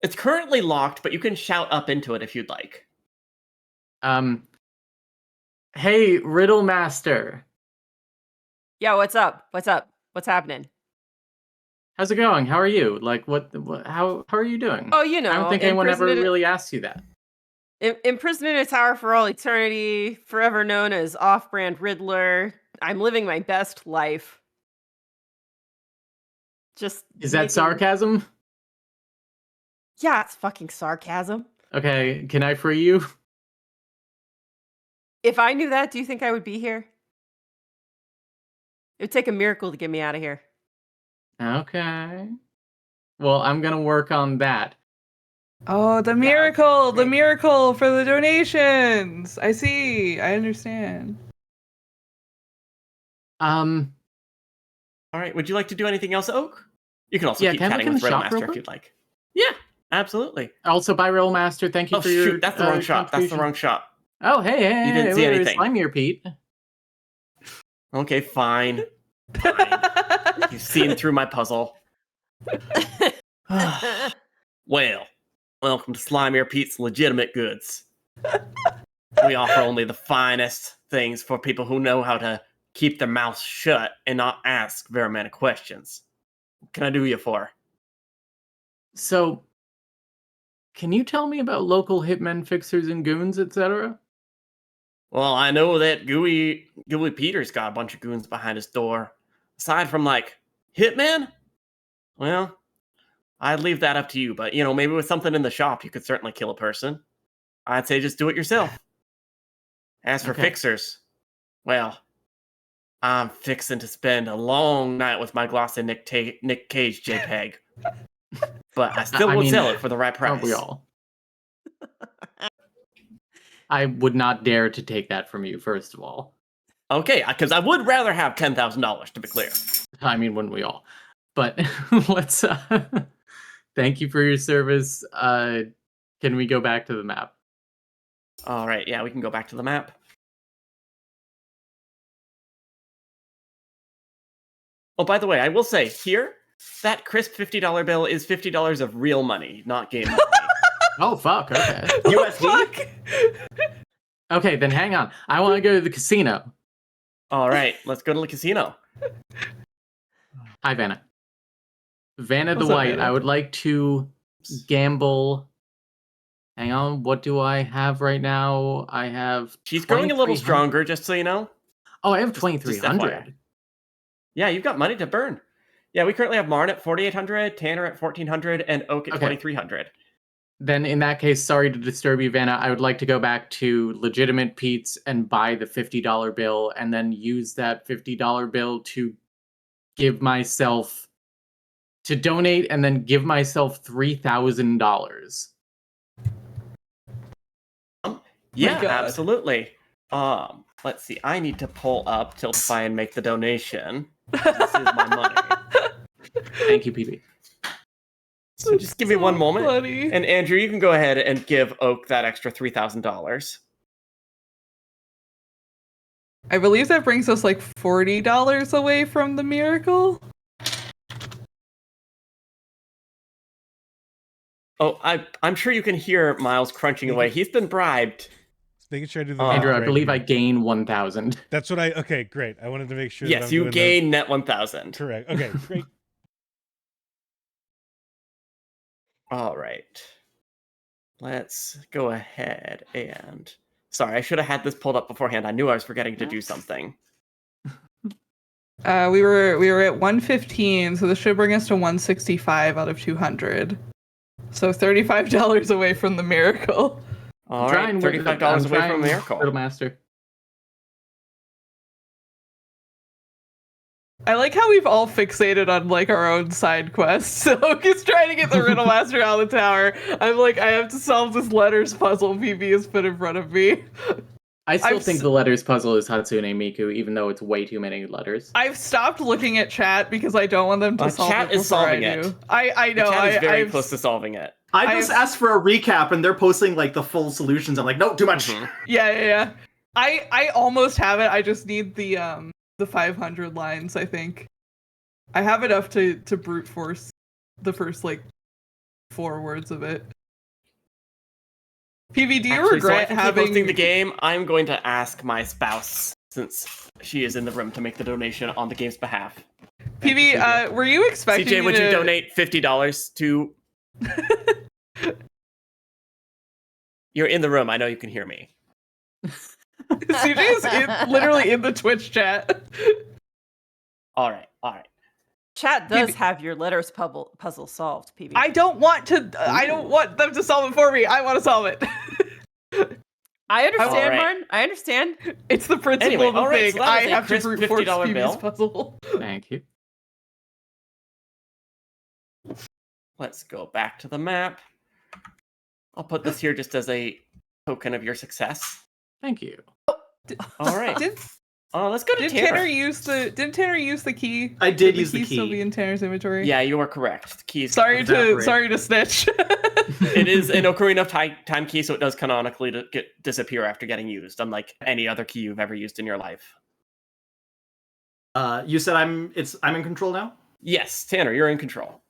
It's currently locked, but you can shout up into it if you'd like. Hey, Riddle Master. Yeah, what's up? What's happening? How's it going? How are you? Like, how are you doing? Oh, you know. I don't think anyone ever really asked you that. Imprisoned in a tower for all eternity, forever known as off-brand Riddler. I'm living my best life. Is that sarcasm? Yeah, it's fucking sarcasm. Okay, can I free you? If I knew that, do you think I would be here? It would take a miracle to get me out of here. Okay. Well, I'm gonna work on that. Oh, the miracle! The miracle for the donations! I see. I understand. All right, would you like to do anything else, Oak? You can also keep chatting with Riddle Master if you'd like. Yeah, absolutely. Also, bye, Riddle Master. Thank you for your shoot, that's the wrong shot. That's the wrong shot. Oh, hey, you didn't see anything. I'm here, Pete. Okay, fine. You've seen through my puzzle. Well, welcome to Slimier Pete's Legitimate Goods. We offer only the finest things for people who know how to keep their mouths shut and not ask very many questions. What can I do you for? So, can you tell me about local hitmen, fixers, and goons, etc.? Well, I know that Gooey Peter's got a bunch of goons behind his door. Aside from, like, hitman? Well, I'd leave that up to you, but, maybe with something in the shop, you could certainly kill a person. I'd say just do it yourself. As for fixers, well, I'm fixing to spend a long night with my glossy Nick Cage JPEG. But I still would sell it for the right price. Aren't we all? I would not dare to take that from you, first of all. Okay, because I would rather have $10,000, to be clear. I mean, wouldn't we all? But let's... thank you for your service. Can we go back to the map? All right, yeah, we can go back to the map. Oh, by the way, I will say, here, that crisp $50 bill is $50 of real money, not game money. Oh, fuck, okay. USD? Okay, then hang on. I want to go to the casino. All right, let's go to the casino. Hi, Vanna. Vanna What's the up, White. Vanna? I would like to gamble. Hang on. What do I have right now? I have. She's growing a little 2,300. stronger, just so you know. Oh, I have Just 2,300. FYI. Yeah, you've got money to burn. Yeah, we currently have Marn at 4,800, Tanner at 1,400, and Oak at 2,300. Then in that case, sorry to disturb you, Vanna. I would like to go back to Legitimate Pete's and buy the $50 bill and then use that $50 bill to give myself, to donate and then give myself $3,000. Yeah, God. absolutely. Let's see. I need to pull up Tiltify and make the donation. This is my money. Thank you, PB. So just give me one moment. Funny. And Andrew, you can go ahead and give Oak that extra $3,000. I believe that brings us like $40 away from the miracle. Oh, I'm sure you can hear Miles crunching away. He's been bribed. Making sure I do the Andrew, math I right believe here. I gain 1,000. That's what okay, great. I wanted to make sure that Yes, I'm you doing gain net 1,000. correct. Okay, great. All right. Let's go ahead and... Sorry, I should have had this pulled up beforehand. I knew I was forgetting to do something. We were at 115, so this should bring us to 165 out of 200. So $35 away from the miracle. All right, $35 away from Miracle. Little Master. I like how we've all fixated on like our own side quests. So he's trying to get the Riddle Master out of the tower. I'm like, I have to solve this letters puzzle PB has put in front of me. I still think the letters puzzle is Hatsune Miku, even though it's way too many letters. I've stopped looking at chat because I don't want them to solve chat it is before solving I it. do. I know. The chat is very I've- close to solving it. I just asked for a recap, and they're posting like the full solutions. I'm like, no, too much. Yeah. I almost have it. I just need the 500 lines. I think I have enough to brute force the first like 4 words of it. PV, do you Actually, so I regret can keep having hosting the game? I'm going to ask my spouse, since she is in the room, to make the donation on the game's behalf. PV, were you expecting CJ, would to... you donate $50 to... You're in the room. I know you can hear me. CJ is literally in the Twitch chat. All right. Chat does have your letters puzzle solved, PB. I don't want them to solve it for me. I want to solve it. I understand, All right. Marn. I understand. It's the principle Anyway, of the all right, thing. so that I is a have to crisp brute force $50 PB's bill. puzzle. Thank you. Let's go back to the map. I'll put this here just as a token of your success. Thank you. All right. Let's go to Didn't Tanner. Tanner use the key? I did Would use the key. Still be in Tanner's inventory. Yeah, you are correct. The keys. Sorry evaporate. to snitch. It is an Ocarina of Time key, so it does canonically disappear after getting used, unlike any other key you've ever used in your life. You said I'm in control now? Yes, Tanner, you're in control.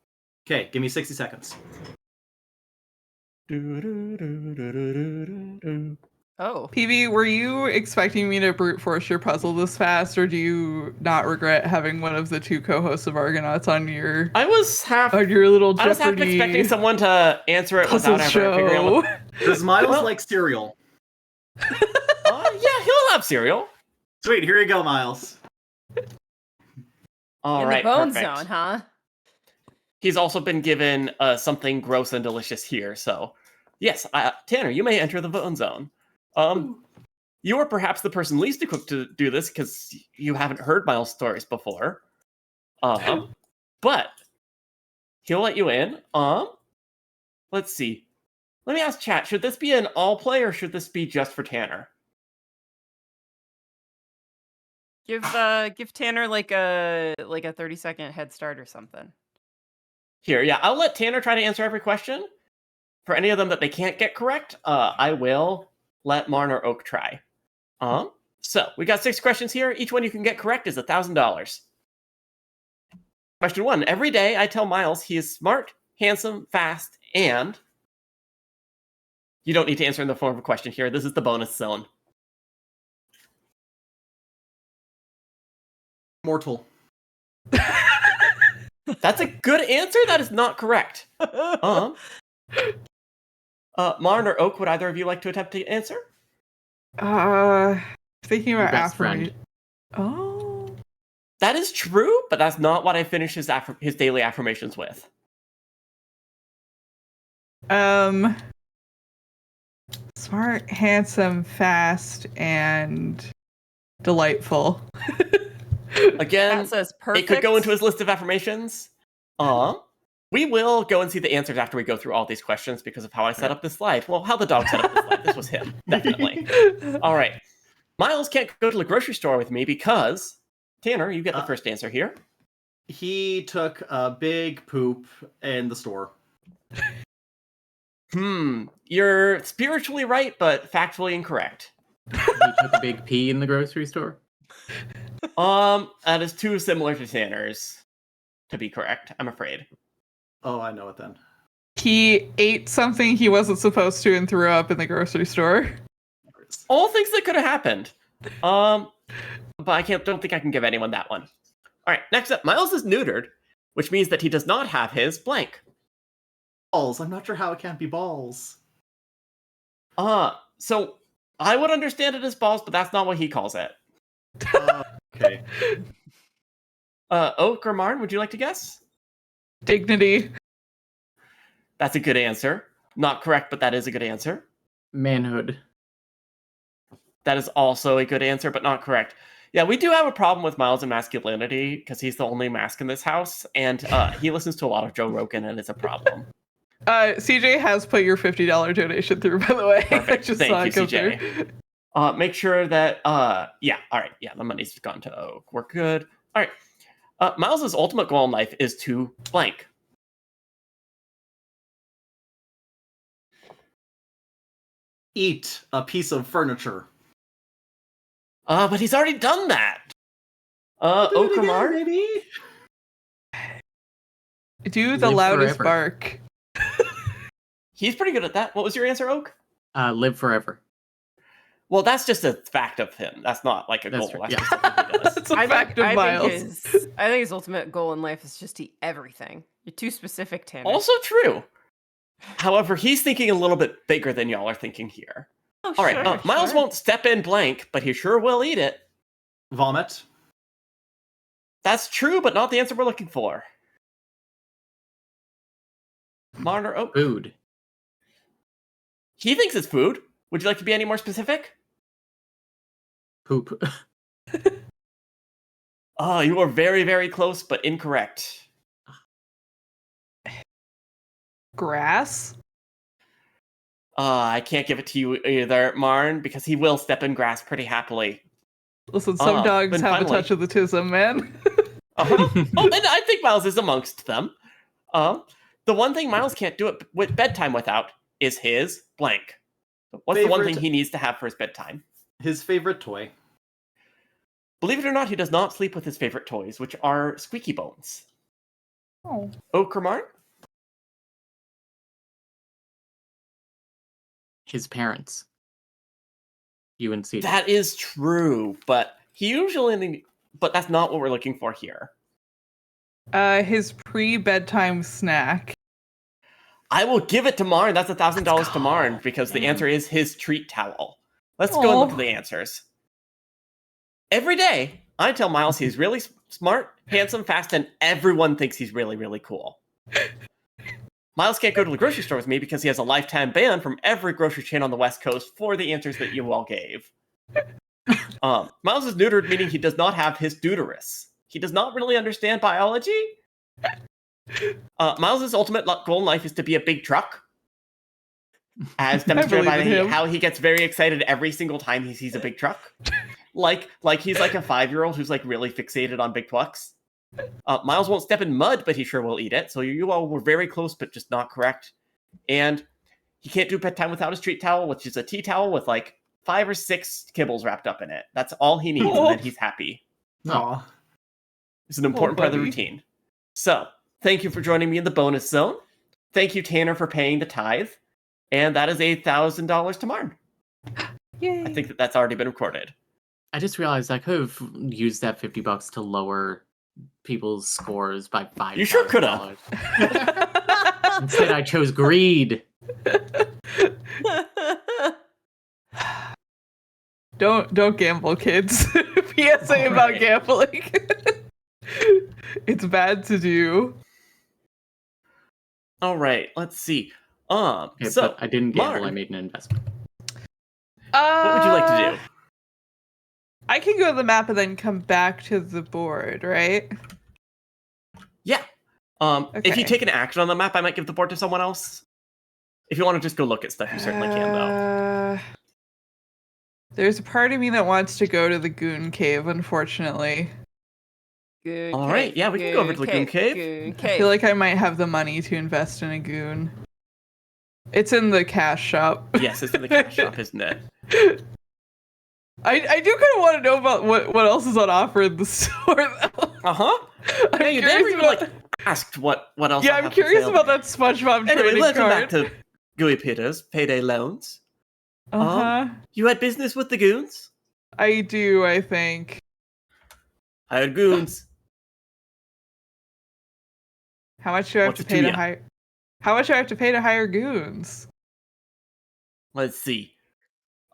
Okay, give me 60 seconds. Oh. PB, were you expecting me to brute force your puzzle this fast, or do you not regret having one of the 2 co-hosts of Argonauts on your I was half little I was half Jeopardy expecting someone to answer it puzzle without ever figuring out what... Does Miles Well- like cereal? Yeah, he'll have cereal. Sweet, here you go, Miles. All in right, the bone perfect. zone, huh? He's also been given something gross and delicious here, so... Yes, Tanner, you may enter the bone zone. You are perhaps the person least equipped to do this because you haven't heard Miles' stories before. But he'll let you in. Let's see. Let me ask chat, should this be an all play or should this be just for Tanner? Give Tanner like a 30-second head start or something. Here, yeah, I'll let Tanner try to answer every question. For any of them that they can't get correct, I will let Marn or Oak try. So, we got 6 questions here. Each one you can get correct is $1,000. Question 1. Every day I tell Miles he is smart, handsome, fast, and... You don't need to answer in the form of a question here. This is the bonus zone. Mortal. That's a good answer. That is not correct. Marn or Oak, would either of you like to attempt to answer? Thinking about affirmation. Oh. That is true, but that's not what I finish his daily affirmations with. Smart, handsome, fast, and delightful. Again, That says perfect. it could go into his list of affirmations. We will go and see the answers after we go through all these questions because of how I set up this slide. Well, how the dog set up this slide. This was him, definitely. All right. Miles can't go to the grocery store with me because, Tanner, you get the first answer here. He took a big poop in the store. You're spiritually right, but factually incorrect. He took a big pee in the grocery store? That is too similar to Tanner's to be correct, I'm afraid. Oh, I know it then. He ate something he wasn't supposed to and threw up in the grocery store. All things that could have happened. But don't think I can give anyone that one. All right, next up, Miles is neutered, which means that he does not have his blank. Balls. I'm not sure how it can't be balls. So I would understand it as balls, but that's not what he calls it. Okay. Oak or Marn, would you like to guess? Dignity. That's a good answer. Not correct, but that is a good answer. Manhood. That is also a good answer, but not correct. Yeah, we do have a problem with Miles and masculinity because he's the only mask in this house, and he listens to a lot of Joe Rogan, and it's a problem. CJ has put your $50 donation through, by the way. Perfect. Just Thank saw you, it come CJ. through. Make sure that, all right, the money's gone to Oak. We're good. All right. Miles's ultimate goal in life is to blank. Eat a piece of furniture. But he's already done that. Oak or Marn? Maybe? Do the Live loudest forever. bark. He's pretty good at that. What was your answer, Oak? Live forever. Well, that's just a fact of him. That's not like a That's goal. right, That's yeah. just something he does. It's a fact of Miles. I think his ultimate goal in life is just to eat everything. You're too specific, Tanner. Also true. However, he's thinking a little bit bigger than y'all are thinking here. Oh, All right, Miles won't step in blank, but he sure will eat it. Vomit. That's true, but not the answer we're looking for. Marn or Oak? Food. He thinks it's food. Would you like to be any more specific? Poop. Oh, you are very, very close, but incorrect. Grass? I can't give it to you either, Marn, because he will step in grass pretty happily. Listen, some dogs but have finally- a touch of the tism, man. Oh, and I think Miles is amongst them. The one thing Miles can't do it with bedtime without is his blank. What's the one thing he needs to have for his bedtime? His favorite toy. Believe it or not, he does not sleep with his favorite toys, which are squeaky bones. Oh. Oak or Marn? His parents. You and CJ. That is true, but but that's not what we're looking for here. His pre-bedtime snack. I will give it to Marn. That's $1,000 to Marn because the answer is his treat towel. Let's go and look at the answers. Every day, I tell Miles he's really smart, handsome, fast, and everyone thinks he's really, really cool. Miles can't go to the grocery store with me because he has a lifetime ban from every grocery chain on the West Coast for the answers that you all gave. Miles is neutered, meaning he does not have his deuterus. He does not really understand biology. Miles' ultimate goal in life is to be a big truck, as demonstrated by how he gets very excited every single time he sees a big truck. Like he's like a 5-year-old who's like really fixated on big trucks. Miles won't step in mud, but he sure will eat it. So you all were very close, but just not correct. And he can't do bedtime without his treat towel, which is a tea towel with like 5 or 6 kibbles wrapped up in it. That's all he needs, and then he's happy. Aw. It's an important part of the routine. So, thank you for joining me in the bonus zone. Thank you, Tanner, for paying the tithe. And that is $1,000 to Marn. Yay. I think that's already been recorded. I just realized I could have used that $50 to lower people's scores by $5. You sure could have. Instead, I chose greed. Don't gamble, kids. PSA about gambling. It's bad to do. All right, let's see. Okay, So but I didn't gamble. Marn, I made an investment. what would you like to do? I can go to the map and then come back to the board, right? Yeah. If you take an action on the map, I might give the board to someone else. If you want to just go look at stuff, you certainly can, though. There's a part of me that wants to go to the Goon Cave, unfortunately. All right, yeah, we can go over to the Goon Cave. I feel like I might have the money to invest in a goon. It's in the cash shop. Yes, it's in the cash shop, isn't it? I do kind of want to know about what else is on offer in the store, though. Yeah, you never even asked what else. Yeah, I'm curious about that SpongeBob trading let's come back card. to Gooey Peter's payday loans. Uh-huh. You had business with the goons? I do, I think. Hired goons. How much do I have to pay to hire? How much do I have to pay to hire goons? Let's see.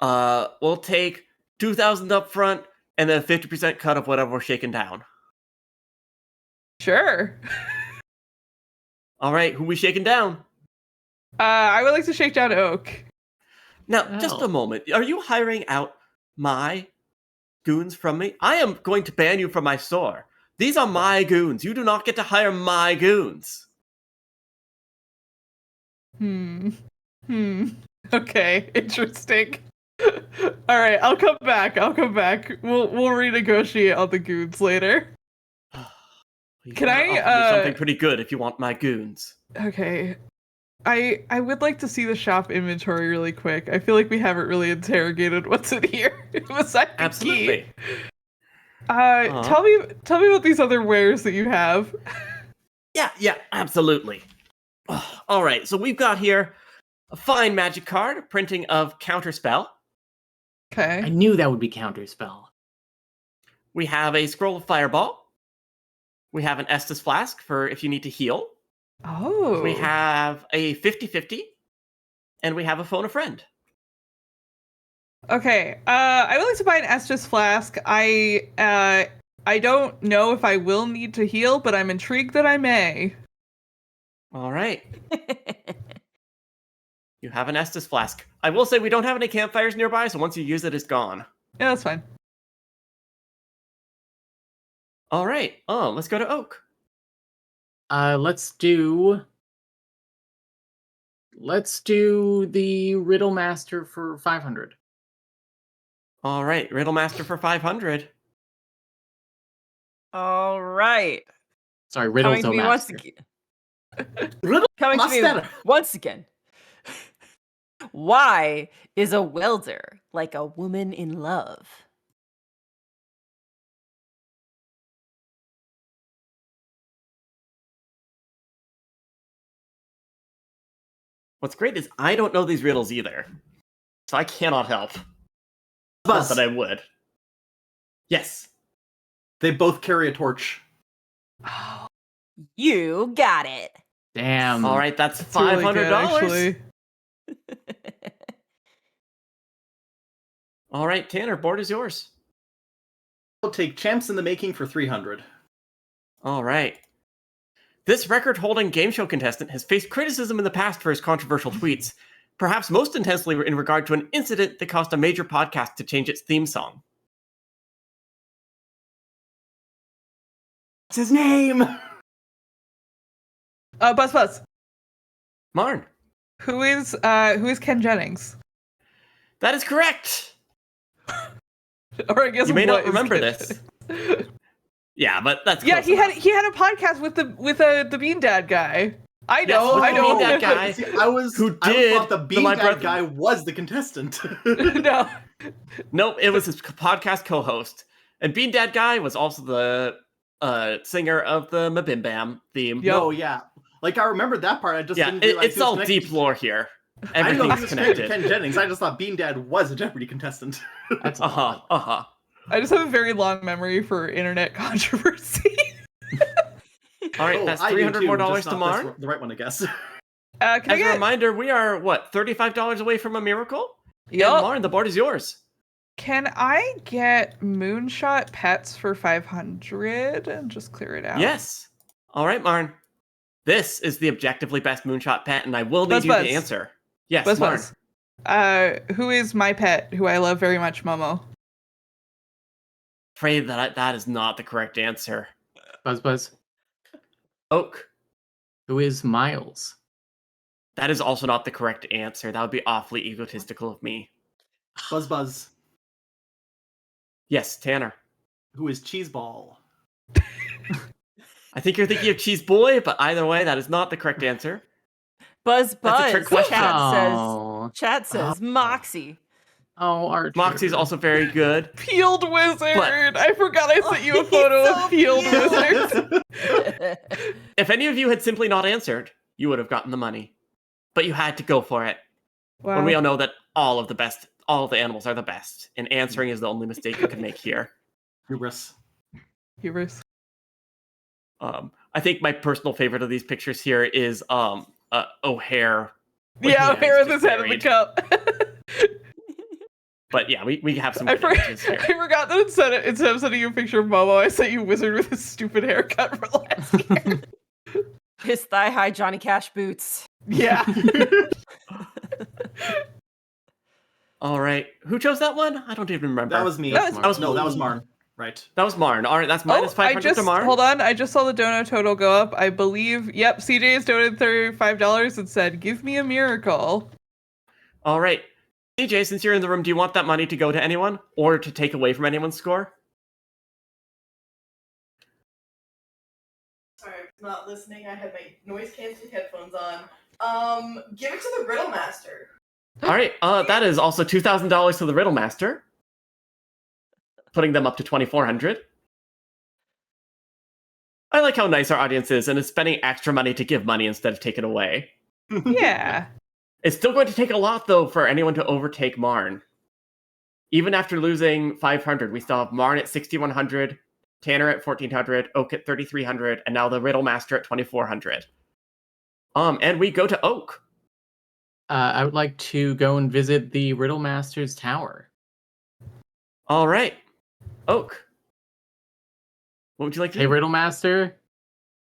We'll take 2,000 up front and then 50% cut of whatever we're shaking down. Sure. All right, who we shaking down? I would like to shake down Oak. Now, just a moment. Are you hiring out my goons from me? I am going to ban you from my store. These are my goons. You do not get to hire my goons. Okay, interesting. All right, I'll come back. We'll renegotiate on the goons later. Can I something pretty good if you want my goons? Okay. I would like to see the shop inventory really quick. I feel like we haven't really interrogated what's in here besides the Absolutely. key. Tell me about these other wares that you have. Yeah, absolutely. All right, so we've got here a fine magic card, a printing of Counterspell. Okay. I knew that would be Counterspell. We have a Scroll of Fireball. We have an Estus Flask for if you need to heal. Oh. We have a 50-50. And we have a Phone a Friend. Okay. I would like to buy an Estus Flask. I don't know if I will need to heal, but I'm intrigued that I may. All right. You have an Estus Flask. I will say we don't have any campfires nearby, so once you use it, it's gone. Yeah, that's fine. All right. Let's go to Oak. Let's do the Riddle Master for 500. All right, Riddle Master for 500. All right. Sorry, Riddle Master. Coming to me once again. Why is a welder like a woman in love? What's great is I don't know these riddles either, so I cannot help. Not that I would. Yes. They both carry a torch. Oh, you got it. Damn. All right, that's $500. Really All right, Tanner, board is yours. I'll take Champs in the Making for 300. All right. This record-holding game show contestant has faced criticism in the past for his controversial tweets, perhaps most intensely in regard to an incident that caused a major podcast to change its theme song. What's his name? Buzz. Marn. Who is Ken Jennings? That is correct. Or I guess you may not is remember Ken this. Yeah, but that's yeah. He enough. had a podcast with the Bean Dad guy. I know. Yes, I know. Bean Dad guy. See, I thought the Bean Dad guy was the contestant. No, it was his podcast co-host, and Bean Dad guy was also the singer of the Mabim Bam theme. Yep. Oh yeah, like I remember that part. I just didn't realize it's all deep lore here. Everything's connected. Ken Jennings. I just thought Bean Dad was a Jeopardy contestant. That's I just have a very long memory for internet controversy. All right, that's $300 more to Marn. The right one, I guess. As a reminder, we are, what, $35 away from a miracle? Yup. Marn, the board is yours. Can I get Moonshot pets for 500 and just clear it out? Yes. All right, Marn. This is the objectively best Moonshot pet, and I will need you to answer. Yes, Marn. Who is my pet, who I love very much, Momo? Afraid that is not the correct answer. Buzz. Oak. Who is Miles? That is also not the correct answer. That would be awfully egotistical of me. Buzz. Yes, Tanner. Who is Cheeseball? I think you're thinking of Cheese Boy, but either way, that is not the correct answer. Buzz. That's a trick question. Chat says Moxie. Oh, Archer. Moxie's also very good. Peeled Wizard! I forgot I sent you a photo of Peeled Wizard. If any of you had simply not answered, you would have gotten the money. But you had to go for it. Wow. When we all know that all of the animals are the best, and answering is the only mistake you can make here. Hubris. I think my personal favorite of these pictures here is O'Hare. Yeah, O'Hare with his head in the cup. But yeah, we have some good images here. I forgot that instead of sending you a picture of Momo, I sent you Wizard with his stupid haircut for last year. His thigh-high Johnny Cash boots. Yeah. All right. Who chose that one? I don't even remember. That was me. That was Marn. Right. That was Marn. All right, that's minus 500 to Marn. Hold on. I just saw the dono total go up. I believe, yep, CJ has donated $35 and said, give me a miracle. All right. CJ, since you're in the room, do you want that money to go to anyone or to take away from anyone's score? Sorry, I was not listening. I had my noise-canceling headphones on. Give it to the Riddle Master. All right, that is also $2,000 to the Riddle Master, putting them up to $2,400. I like how nice our audience is and is spending extra money to give money instead of take it away. Yeah. It's still going to take a lot, though, for anyone to overtake Marn. Even after losing 500, we still have Marn at 6,100, Tanner at 1,400, Oak at 3,300, and now the Riddle Master at 2,400. And we go to Oak. I would like to go and visit the Riddle Master's tower. All right. Oak. What would you like to do? Hey, Riddle Master.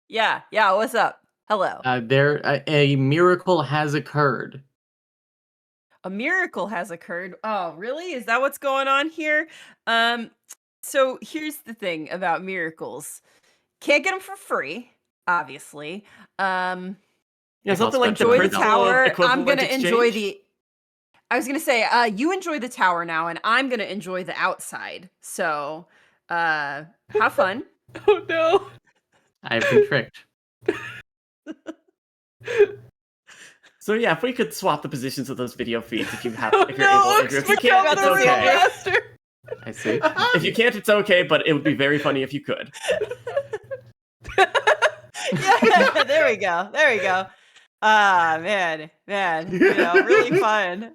Yeah, what's up? Hello. A miracle has occurred. A miracle has occurred. Oh, really? Is that what's going on here? So here's the thing about miracles. Can't get them for free, obviously. Yeah, something like enjoy the principle tower. of equivalent I'm gonna exchange. enjoy the. I was gonna say, you enjoy the tower now, and I'm gonna enjoy the outside. So, have fun. Oh no! I've been tricked. So yeah, if we could swap the positions of those video feeds, if you have, Oh if you're no! able, if you can't, it's the Riddle okay. Master. I see. If you can't, it's okay, but it would be very funny if you could. Yeah, there we go. Ah, man, really fun.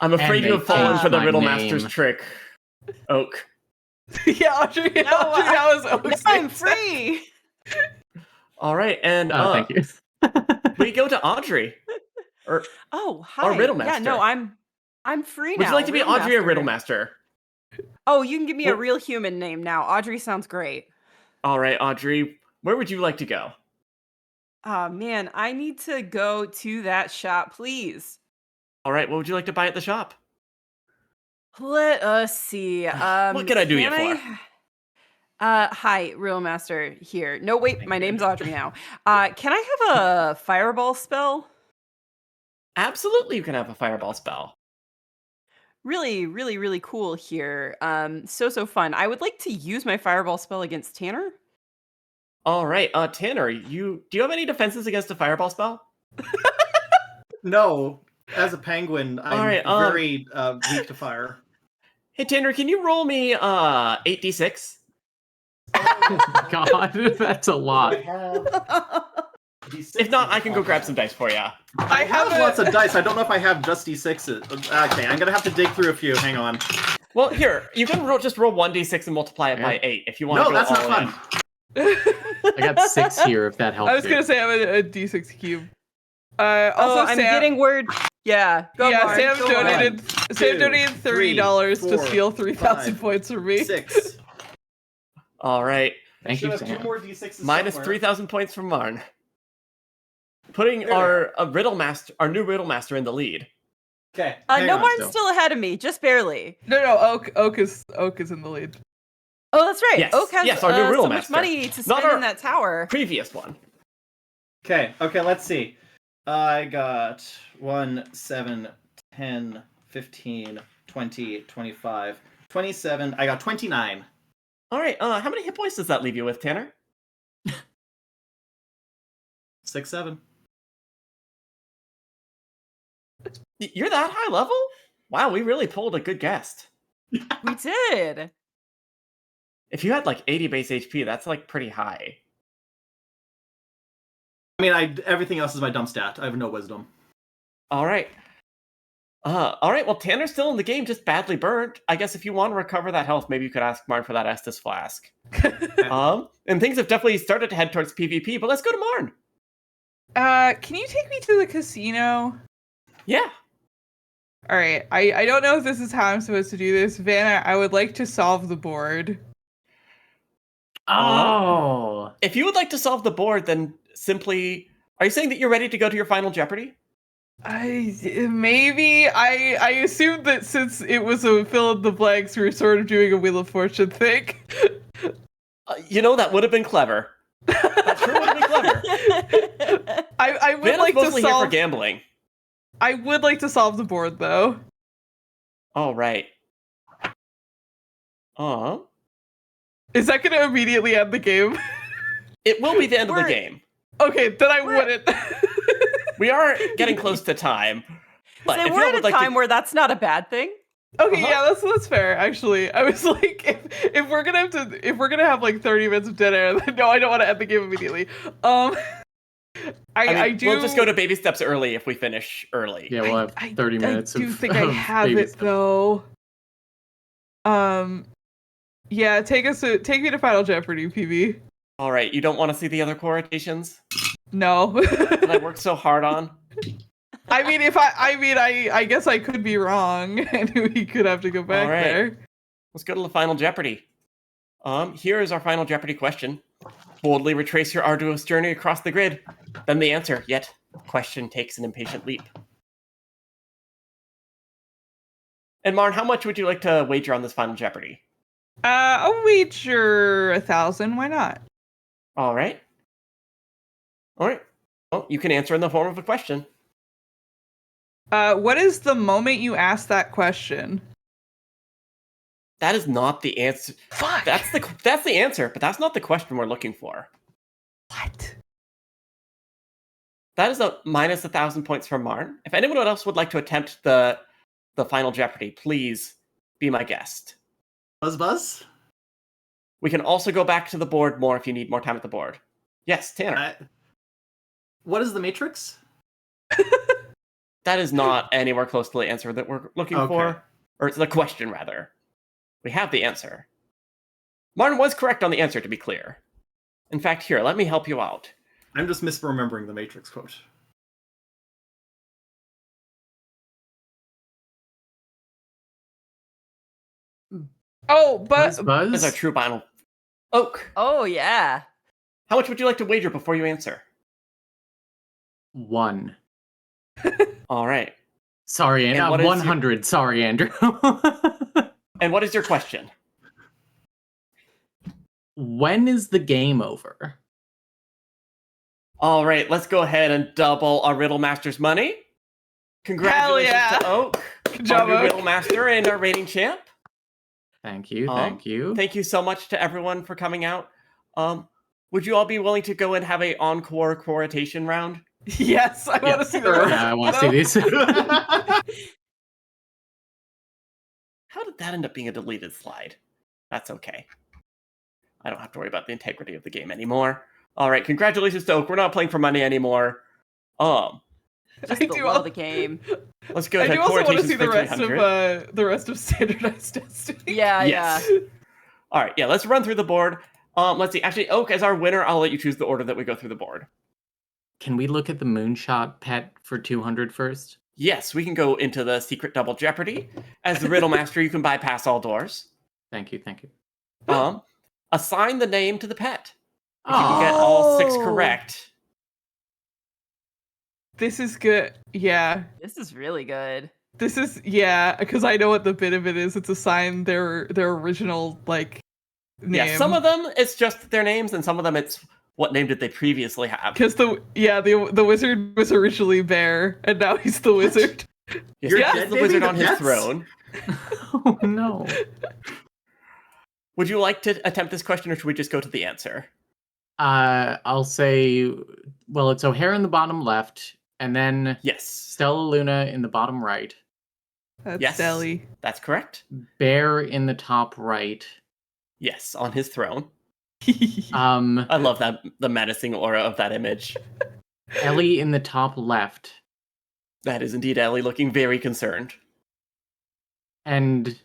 I'm afraid you have fallen for the Riddle Master's trick, Oak. Yeah, Audrey now is Oak's I'm name. free. All right, and thank you. we go to Audrey. Hi. Or Riddle Master. Yeah, no, I'm free now. Would you like to be Riddle Audrey or Master. Riddle Master? Oh, you can give me a real human name now. Audrey sounds great. All right, Audrey, where would you like to go? Oh, man, I need to go to that shop, please. All right, what would you like to buy at the shop? Let us see. What can I do you for? Hi, Real Master here. No, wait, my name's Audrey now. Can I have a fireball spell? Absolutely, you can have a fireball spell. Really, really, really cool here. So fun. I would like to use my fireball spell against Tanner. All right, Tanner, do you have any defenses against a fireball spell? No. As a penguin, I'm very weak to fire. Hey, Tanner, can you roll me 8d6? God, that's a lot. If not, I can go grab some dice for you. I have lots of dice. I don't know if I have just D6s. Okay, I'm gonna have to dig through a few. Hang on. Well, here, you can just roll 1d6 and multiply it by 8 if you want to go that's all not in. fun. I got 6 here, if that helps. I was gonna say I have a D6 cube. Also, I'm Sam, getting word. Yeah, go Marn, Sam go donated. Marn. Sam donated $30 to steal 3,000 points from me. 6. All right. Thank you, Two Sam. more D6s Minus somewhere. 3,000 points from Marn. Putting our new riddle master in the lead. Okay. No, Marn's still ahead of me, just barely. No, Oak is in the lead. Oh, that's right. Yes. Oak has Yes, our new riddle so much master. money to Not spend our in that tower. Previous one. Okay, let's see. I got 1, 7, 10, 15, 20, 25, 27. I got 29. All right. How many hit points does that leave you with, Tanner? 6, 7. You're that high level? Wow, we really pulled a good guest. We did. If you had like 80 base HP, that's like pretty high. I mean, everything else is my dumb stat. I have no wisdom. All right. All right. Well, Tanner's still in the game, just badly burnt. I guess if you want to recover that health, maybe you could ask Marn for that Estus flask. And things have definitely started to head towards PvP, but let's go to Marn. Can you take me to the casino? Yeah. All right. I don't know if this is how I'm supposed to do this. Vanna, I would like to solve the board. Oh. If you would like to solve the board, then simply... Are you saying that you're ready to go to your final Jeopardy? Maybe. I assumed that since it was a fill in the blanks, we were sort of doing a Wheel of Fortune thing. That would have been clever. That sure would have been clever. I would Vanna's like to mostly here solve... for gambling. I would like to solve the board, though. All right. Is that going to immediately end the game? It will be the end of the game. Okay, then I wouldn't. We are getting close to time. But So if we're you at a time where that's not a bad thing. Okay, yeah, that's fair. Actually, I was like, if we're gonna have like 30 minutes of dinner, then no, I don't want to end the game immediately. I do. We'll just go to baby steps early if we finish early. Yeah, we'll have 30 minutes. I do think I have it steps. though. Yeah, take me to Final Jeopardy, PB. All right, you don't want to see the other quotations No. that I worked so hard on? I mean, I guess I could be wrong, and we could have to go back there. Let's go to the Final Jeopardy. Here is our Final Jeopardy question. Boldly retrace your arduous journey across the grid. Then the answer, yet question takes an impatient leap. And Marn, how much would you like to wager on this Final Jeopardy? I'll wager 1,000. Why not? All right. Well, you can answer in the form of a question. What is the moment you asked that question? That is not the answer. Fuck. That's the answer, but that's not the question we're looking for. What? That is a minus 1,000 points from Marn. If anyone else would like to attempt the Final Jeopardy, please be my guest. Buzz? We can also go back to the board more if you need more time at the board. Yes, Tanner. What is the Matrix? That is not anywhere close to the answer that we're looking for. Or it's the question, rather. We have the answer. Martin was correct on the answer, to be clear. In fact, here, let me help you out. I'm just misremembering the Matrix quote. Oh, but Buzz? This is our true final. Oak, Oh, yeah. how much would you like to wager before you answer? 1. All right. Sorry, And what is 100. Sorry, Andrew. And what is your question? When is the game over? All right, let's go ahead and double our Riddle Master's money. Congratulations to Oak, Good job, our new Oak. Riddle Master and our rating champ. Thank you, thank you. Thank you so much to everyone for coming out. Would you all be willing to go and have a encore quotation round? Yes, I want to see the rest. Yeah, I want to see these. How did that end up being a deleted slide? That's okay. I don't have to worry about the integrity of the game anymore. All right, congratulations to Oak. We're not playing for money anymore. Just the love of the game. Let's go. I do also want to see the rest of standardized testing. Yeah. All right, yeah. Let's run through the board. Let's see. Actually, Oak, as our winner, I'll let you choose the order that we go through the board. Can we look at the Moonshot pet for 200 first? Yes, we can go into the secret double Jeopardy. As the riddle master, you can bypass all doors. Thank you. Assign the name to the pet. If you can get all 6 correct. This is good. Yeah. This is really good. This is, because I know what the bit of it is. It's assign their original, name. Yeah, some of them, it's just their names, and some of them, it's what name did they previously have. Because the wizard was originally Bear, and now he's the wizard. Yes, the wizard on his throne. Oh, no. Would you like to attempt this question, or should we just go to the answer? I'll say, well, it's O'Hare in the bottom left, and then Stella Luna in the bottom right. That's Deli. That's correct. Bear in the top right. Yes, on his throne. I love the menacing aura of that image. Ellie in the top left. That is indeed Ellie, looking very concerned. And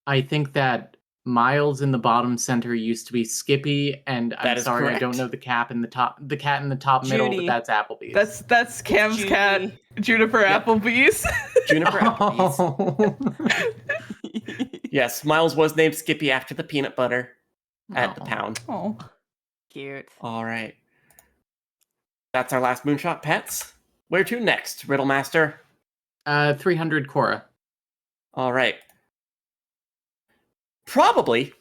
I think that Miles in the bottom center used to be Skippy, and I'm sorry, correct. I don't know the cat in the top middle, but that's Applebee's. That's Cam's cat, Juniper Applebee's. Juniper Applebee's. Yes, Miles was named Skippy after the peanut butter at the pound. Oh, cute. All right. That's our last Moonshot pets. Where to next, Riddle Master? 300 Cora. All right. Probably.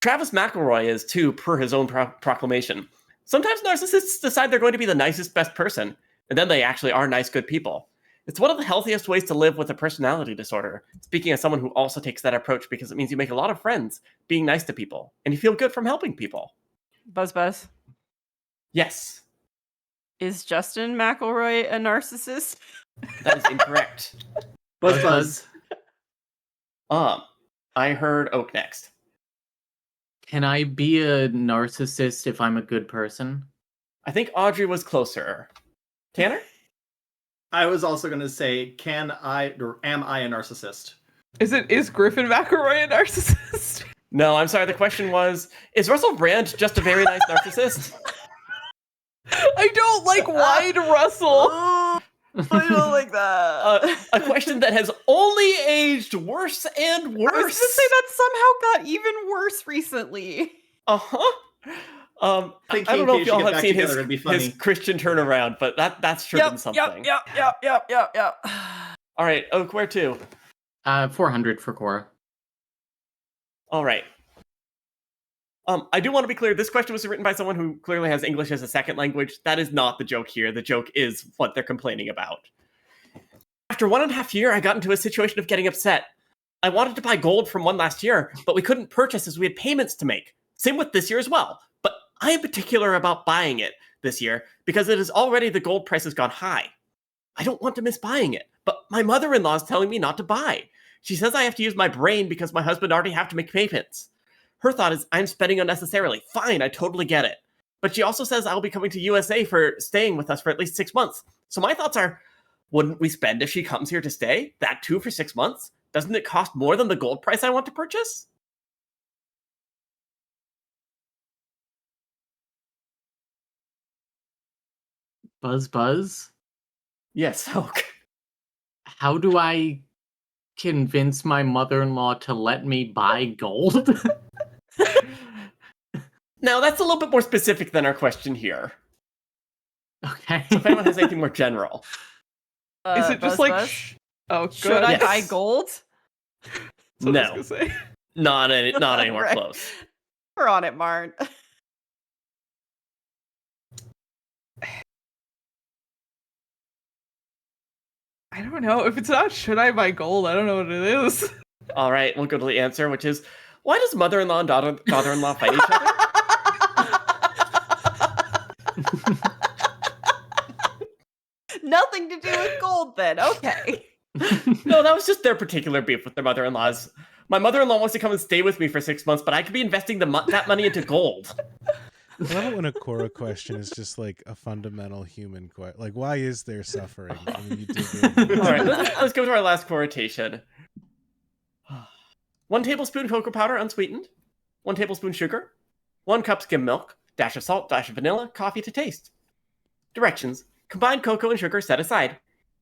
Travis McElroy is too, per his own proclamation. Sometimes narcissists decide they're going to be the nicest, best person, and then they actually are nice, good people. It's one of the healthiest ways to live with a personality disorder. Speaking as someone who also takes that approach, because it means you make a lot of friends being nice to people, and you feel good from helping people. Buzz. Yes. Is Justin McElroy a narcissist? That is incorrect. Buzz. I heard Oak next. Can I be a narcissist if I'm a good person? I think Audrey was closer. Tanner? I was also going to say, am I a narcissist? Is Griffin McElroy a narcissist? No, I'm sorry. The question was, is Russell Brand just a very nice narcissist? I don't like wide Russell. I don't like that. A question that has only aged worse and worse. I was going to say that somehow got even worse recently. Uh-huh. I don't know if y'all have seen his Christian turnaround, but that's sure been something. Yep. All right, Oak, where to? 400 for Cora. All right. I do want to be clear, this question was written by someone who clearly has English as a second language. That is not the joke here. The joke is what they're complaining about. After 1.5 years, I got into a situation of getting upset. I wanted to buy gold from one last year, but we couldn't purchase as we had payments to make. Same with this year as well. But I am particular about buying it this year because it is already the gold price has gone high. I don't want to miss buying it, but my mother-in-law is telling me not to buy. She says I have to use my brain because my husband already have to make payments. Her thought is, I'm spending unnecessarily. Fine, I totally get it. But she also says I'll be coming to USA for staying with us for at least 6 months. So my thoughts are, wouldn't we spend if she comes here to stay? That too for 6 months? Doesn't it cost more than the gold price I want to purchase? Buzz? Yes, Hulk. How do I convince my mother-in-law to let me buy gold? Now, that's a little bit more specific than our question here. Okay. So if anyone has anything more general. Is it just Buzz? Should I buy gold? No. Not anywhere Right. close. We're on it, Marn. I don't know. If it's not should I buy gold, I don't know what it is. All right, we'll go to the answer, which is, why does mother-in-law and daughter-in-law fight each other? Nothing to do with gold then. Okay. No, that was just their particular beef with their mother-in-laws. My mother-in-law wants to come and stay with me for 6 months, but I could be investing that money into gold. I love it when a Quora question is just like a fundamental human question. Like, why is there suffering? I mean, you did All right, let's go to our last quotation. 1 tablespoon cocoa powder unsweetened, 1 tablespoon sugar, 1 cup skim milk, dash of salt, dash of vanilla, coffee to taste. Directions: combine cocoa and sugar set aside.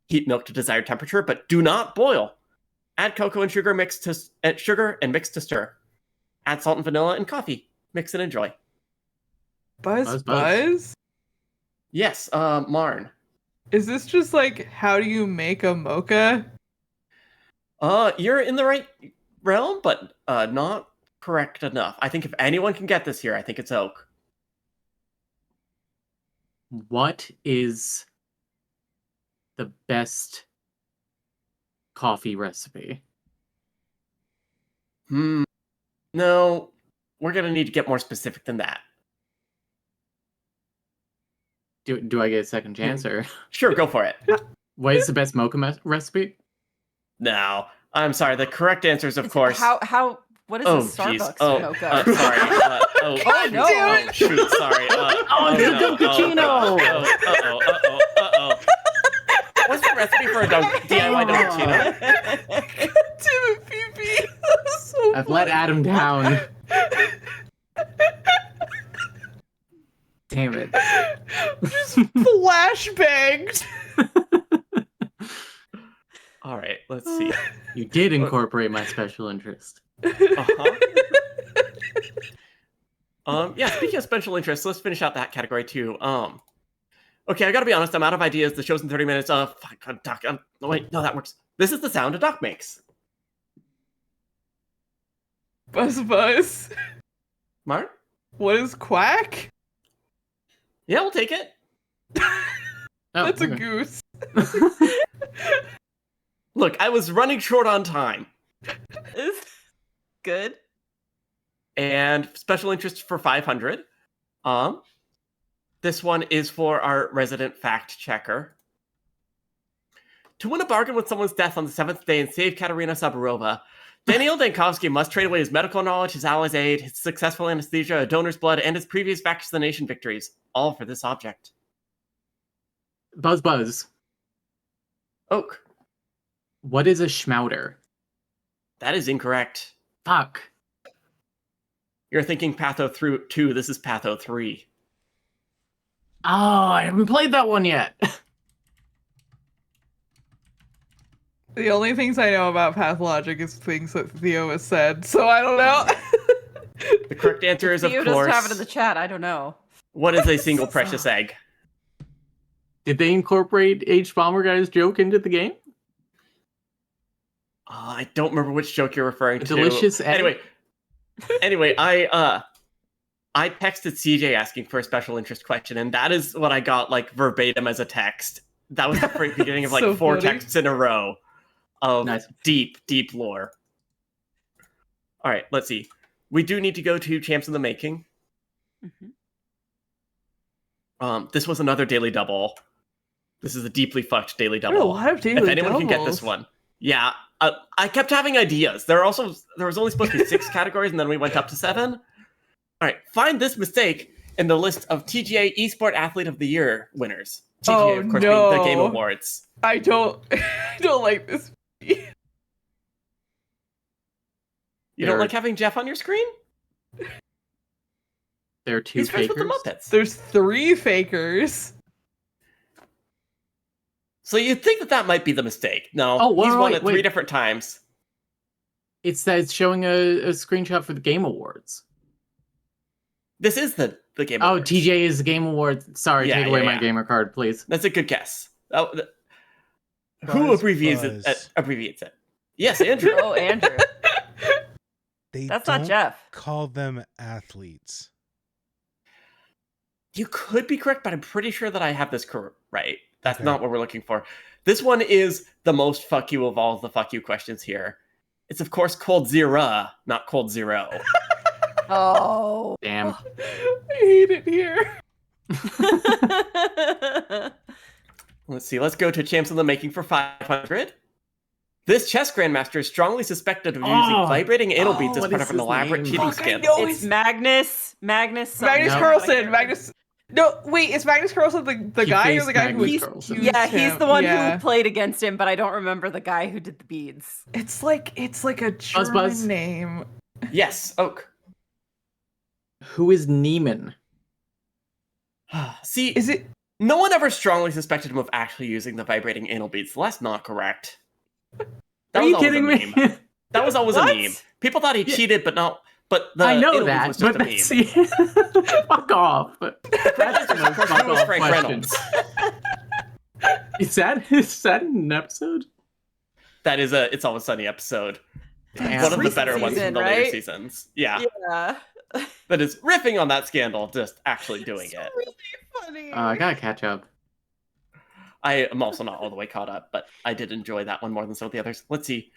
Heat milk to desired temperature, but do not boil. Add cocoa and sugar mix to stir. Add salt and vanilla and coffee. Mix and enjoy. Buzz? Yes, Marn. Is this just like, how do you make a mocha? You're in the right realm, but not correct enough. I think if anyone can get this here, I think it's Oak. What is the best coffee recipe? No, we're gonna need to get more specific than that. Do I get a second chance, or? Sure, go for it. What is the best mocha recipe? No, I'm sorry. The correct answer is, of course. What is a Starbucks mocha? Sorry. No. Shoot, sorry. No, cappuccino. What's the recipe for a DIY cappuccino? Damn it, PP. So I've let Adam down. Damn it. Just flashbanged. All right, let's see. You did incorporate my special interest. Yeah, speaking of special interests, let's finish out that category too. Okay, I gotta be honest, I'm out of ideas. The show's in 30 minutes. Fuck, Doc. Wait, no, that works. This is the sound a Doc makes. Buzz. Mark? What is quack? Yeah, we'll take it. That's a goose. Look, I was running short on time. Good. And special interest for 500. This one is for our resident fact checker. To win a bargain with someone's death on the 7th day and save Katerina Saburova, Daniel Dankovsky must trade away his medical knowledge, his allies' aid, his successful anesthesia, a donor's blood, and his previous vaccination victories, all for this object. Buzz. Oak. What is a schmouter? That is incorrect. Fuck. You're thinking Patho 2. This is Patho 3. Oh, I haven't played that one yet. The only things I know about Pathologic is things that Theo has said, so I don't know. The correct answer is, of Theo course... doesn't have it in the chat, I don't know. What is a single precious egg? Did they incorporate H. Bomber Guy's joke into the game? I don't remember which joke you're referring to. Delicious egg? Anyway, I texted CJ asking for a special interest question, and that is what I got, like, verbatim as a text. That was the beginning of, like, So 4 funny. texts in a row of Nice. deep lore. All right, let's see. We do need to go to Champs in the Making. This was another daily double. This is a deeply fucked daily double. There are a lot of daily If anyone can get doubles. this one. Yeah, I kept having ideas. There was only supposed to be 6 categories, and then we went up to 7. All right, find this mistake in the list of TGA Esport Athlete of the Year winners. TGA, of course, being the Game Awards. I don't like this. You don't like having Jeff on your screen? There are 2 He's friends fakers. with the Muppets. There's 3 fakers. So you'd think that might be the mistake. No, Oh, he's won wait, it 3 wait. different times. It's that it's showing a screenshot for the Game Awards. This is the Game Oh, Awards. TJ is the Game Awards. Sorry, Yeah, take away yeah, my yeah. gamer card, please. That's a good guess. Who abbreviates it? Yes, Andrew. Oh, Andrew. That's not don't Jeff. Call them athletes. You could be correct, but I'm pretty sure that I have this right. That's Okay. not what we're looking for. This one is the most fuck you of all of the fuck you questions here. It's, of course, Cold Zero, not Cold Zero. Oh. Damn. I hate it here. Let's see. Let's go to Champs in the Making for 500. This chess grandmaster is strongly suspected of using vibrating anal beads as part of an elaborate cheating scandal. It's Magnus. Magnus Carlsen. Magnus. No, wait, is Magnus Carlsen the guy or the guy who he's the one who played against him, but I don't remember the guy who did the beads. It's like a German name. Yes, Oak. Who is Neiman? See, is it? No one ever strongly suspected him of actually using the vibrating anal beads. So that's not correct. Are you kidding me? That was always a meme. People thought he cheated, but not. But the I know anal that. beads was just a meme. Fuck off. Who was Frank Reynolds? Is that an episode? That is a It's Always Sunny episode. Damn. One of the better ones from the later seasons. Yeah. That is riffing on that scandal, just actually doing it. Really funny. I gotta catch up. I am also not all the way caught up, but I did enjoy that one more than some of the others. Let's see.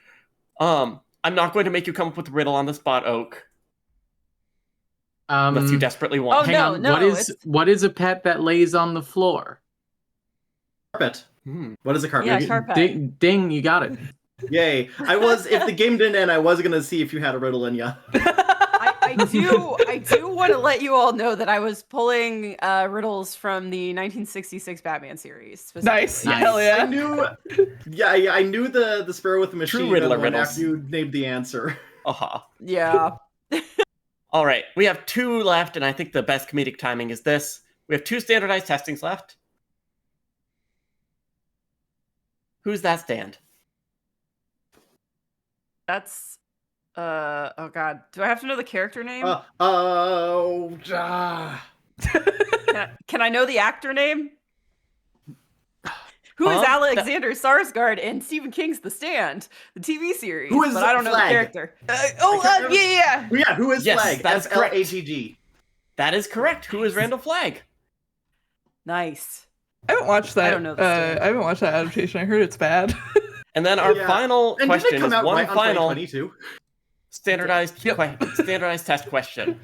I'm not going to make you come up with a riddle on the spot, Oak. Unless you desperately want. Hang on. What is a pet that lays on the floor? Carpet. What is a carpet? Yeah, carpet. Ding, you got it. Yay. If the game didn't end, I was going to see if you had a riddle in ya. I do want to let you all know that I was pulling riddles from the 1966 Batman series. Nice. Hell yeah. I knew the Sparrow with the Machine True Riddler gun riddles. after you named the answer. Yeah. All right, we have 2 left, and I think the best comedic timing is this. We have 2 standardized testings left. Who's that stand? That's oh god. Do I have to know the character name? Can I know the actor name? Who is Alexander Skarsgård in Stephen King's The Stand, the TV series? Who is but I don't know the character. Yeah. Yeah, who is Flag? That's correct. Flagg. That is correct. Who is Randall Flagg? Nice. I haven't watched that. I don't know the I haven't watched that adaptation. I heard it's bad. And then our final question is one final standardized standardized test question.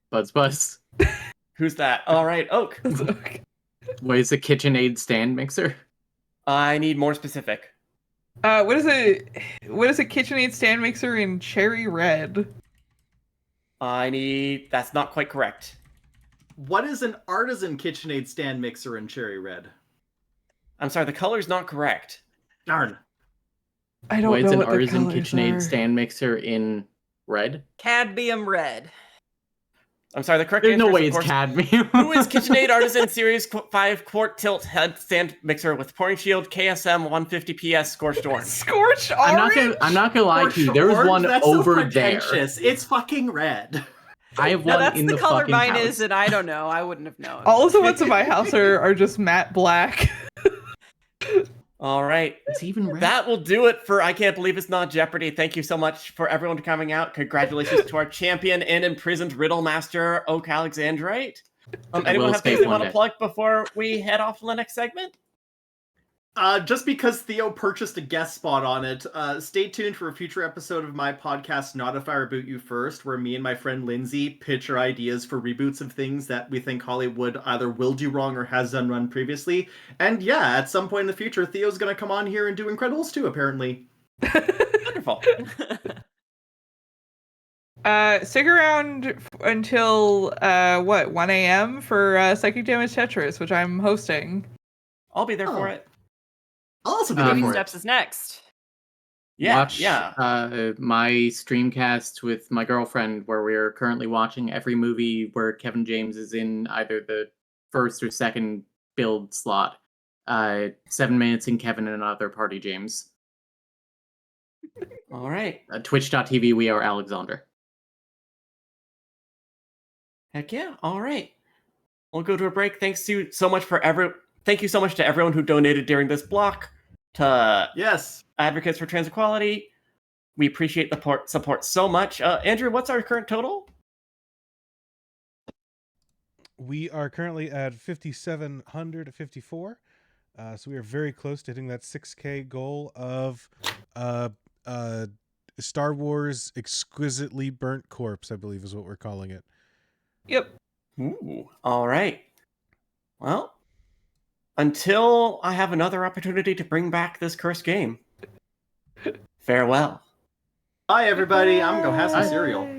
Buzz. Who's that? All right, Oak. What is a KitchenAid stand mixer? I need more specific. What is a KitchenAid stand mixer in cherry red? That's not quite correct. What is an artisan KitchenAid stand mixer in cherry red? I'm sorry, the color's not correct. Darn. I don't know It's an what artisan the colors KitchenAid are. stand mixer in red? Cadmium red. I'm sorry, the correct There's answer no is, way of it's course, cadmium. Who is KitchenAid Artisan Series 5 Quart Tilt Head Stand Mixer with Pouring Shield KSM 150 PS Scorched Orange? Scorched orange? I'm not gonna lie to you. There was one That's over so there. It's fucking red. I have No, one that's in the the color fucking mine house. is, and I don't know. I wouldn't have known. All of the ones in my house are just matte black. All right. It's even red. That will do it for I Can't Believe It's Not Jeopardy. Thank you so much for everyone coming out. Congratulations to our champion and imprisoned riddle master, Oak Alexandrite. Anyone have things they want to plug before we head off to the next segment? Just because Theo purchased a guest spot on it, stay tuned for a future episode of my podcast, Not If I Reboot You First, where me and my friend Lindsay pitch our ideas for reboots of things that we think Hollywood either will do wrong or has done wrong previously. And yeah, at some point in the future, Theo's going to come on here and do Incredibles 2, apparently. Wonderful. Stick around until 1 a.m. for Psychic Damage Tetris, which I'm hosting. I'll be there for it. I'll also be there for Steps is next. Watch my streamcast with my girlfriend, where we're currently watching every movie where Kevin James is in either the first or second build slot. 7 minutes in Kevin and Another Party James. All right. Twitch.tv, we are Alexander. Heck yeah. All right. We'll go to a break. Thank you so much to everyone who donated during this block to Advocates for Trans Equality. We appreciate the support so much. Andrew, what's our current total? We are currently at 5,754. So we are very close to hitting that 6K goal of Star Wars Exquisitely Burnt Corpse, I believe is what we're calling it. Yep. Ooh, all right. Well, until I have another opportunity to bring back this cursed game. Farewell. Bye, everybody. I'm gonna go have some cereal.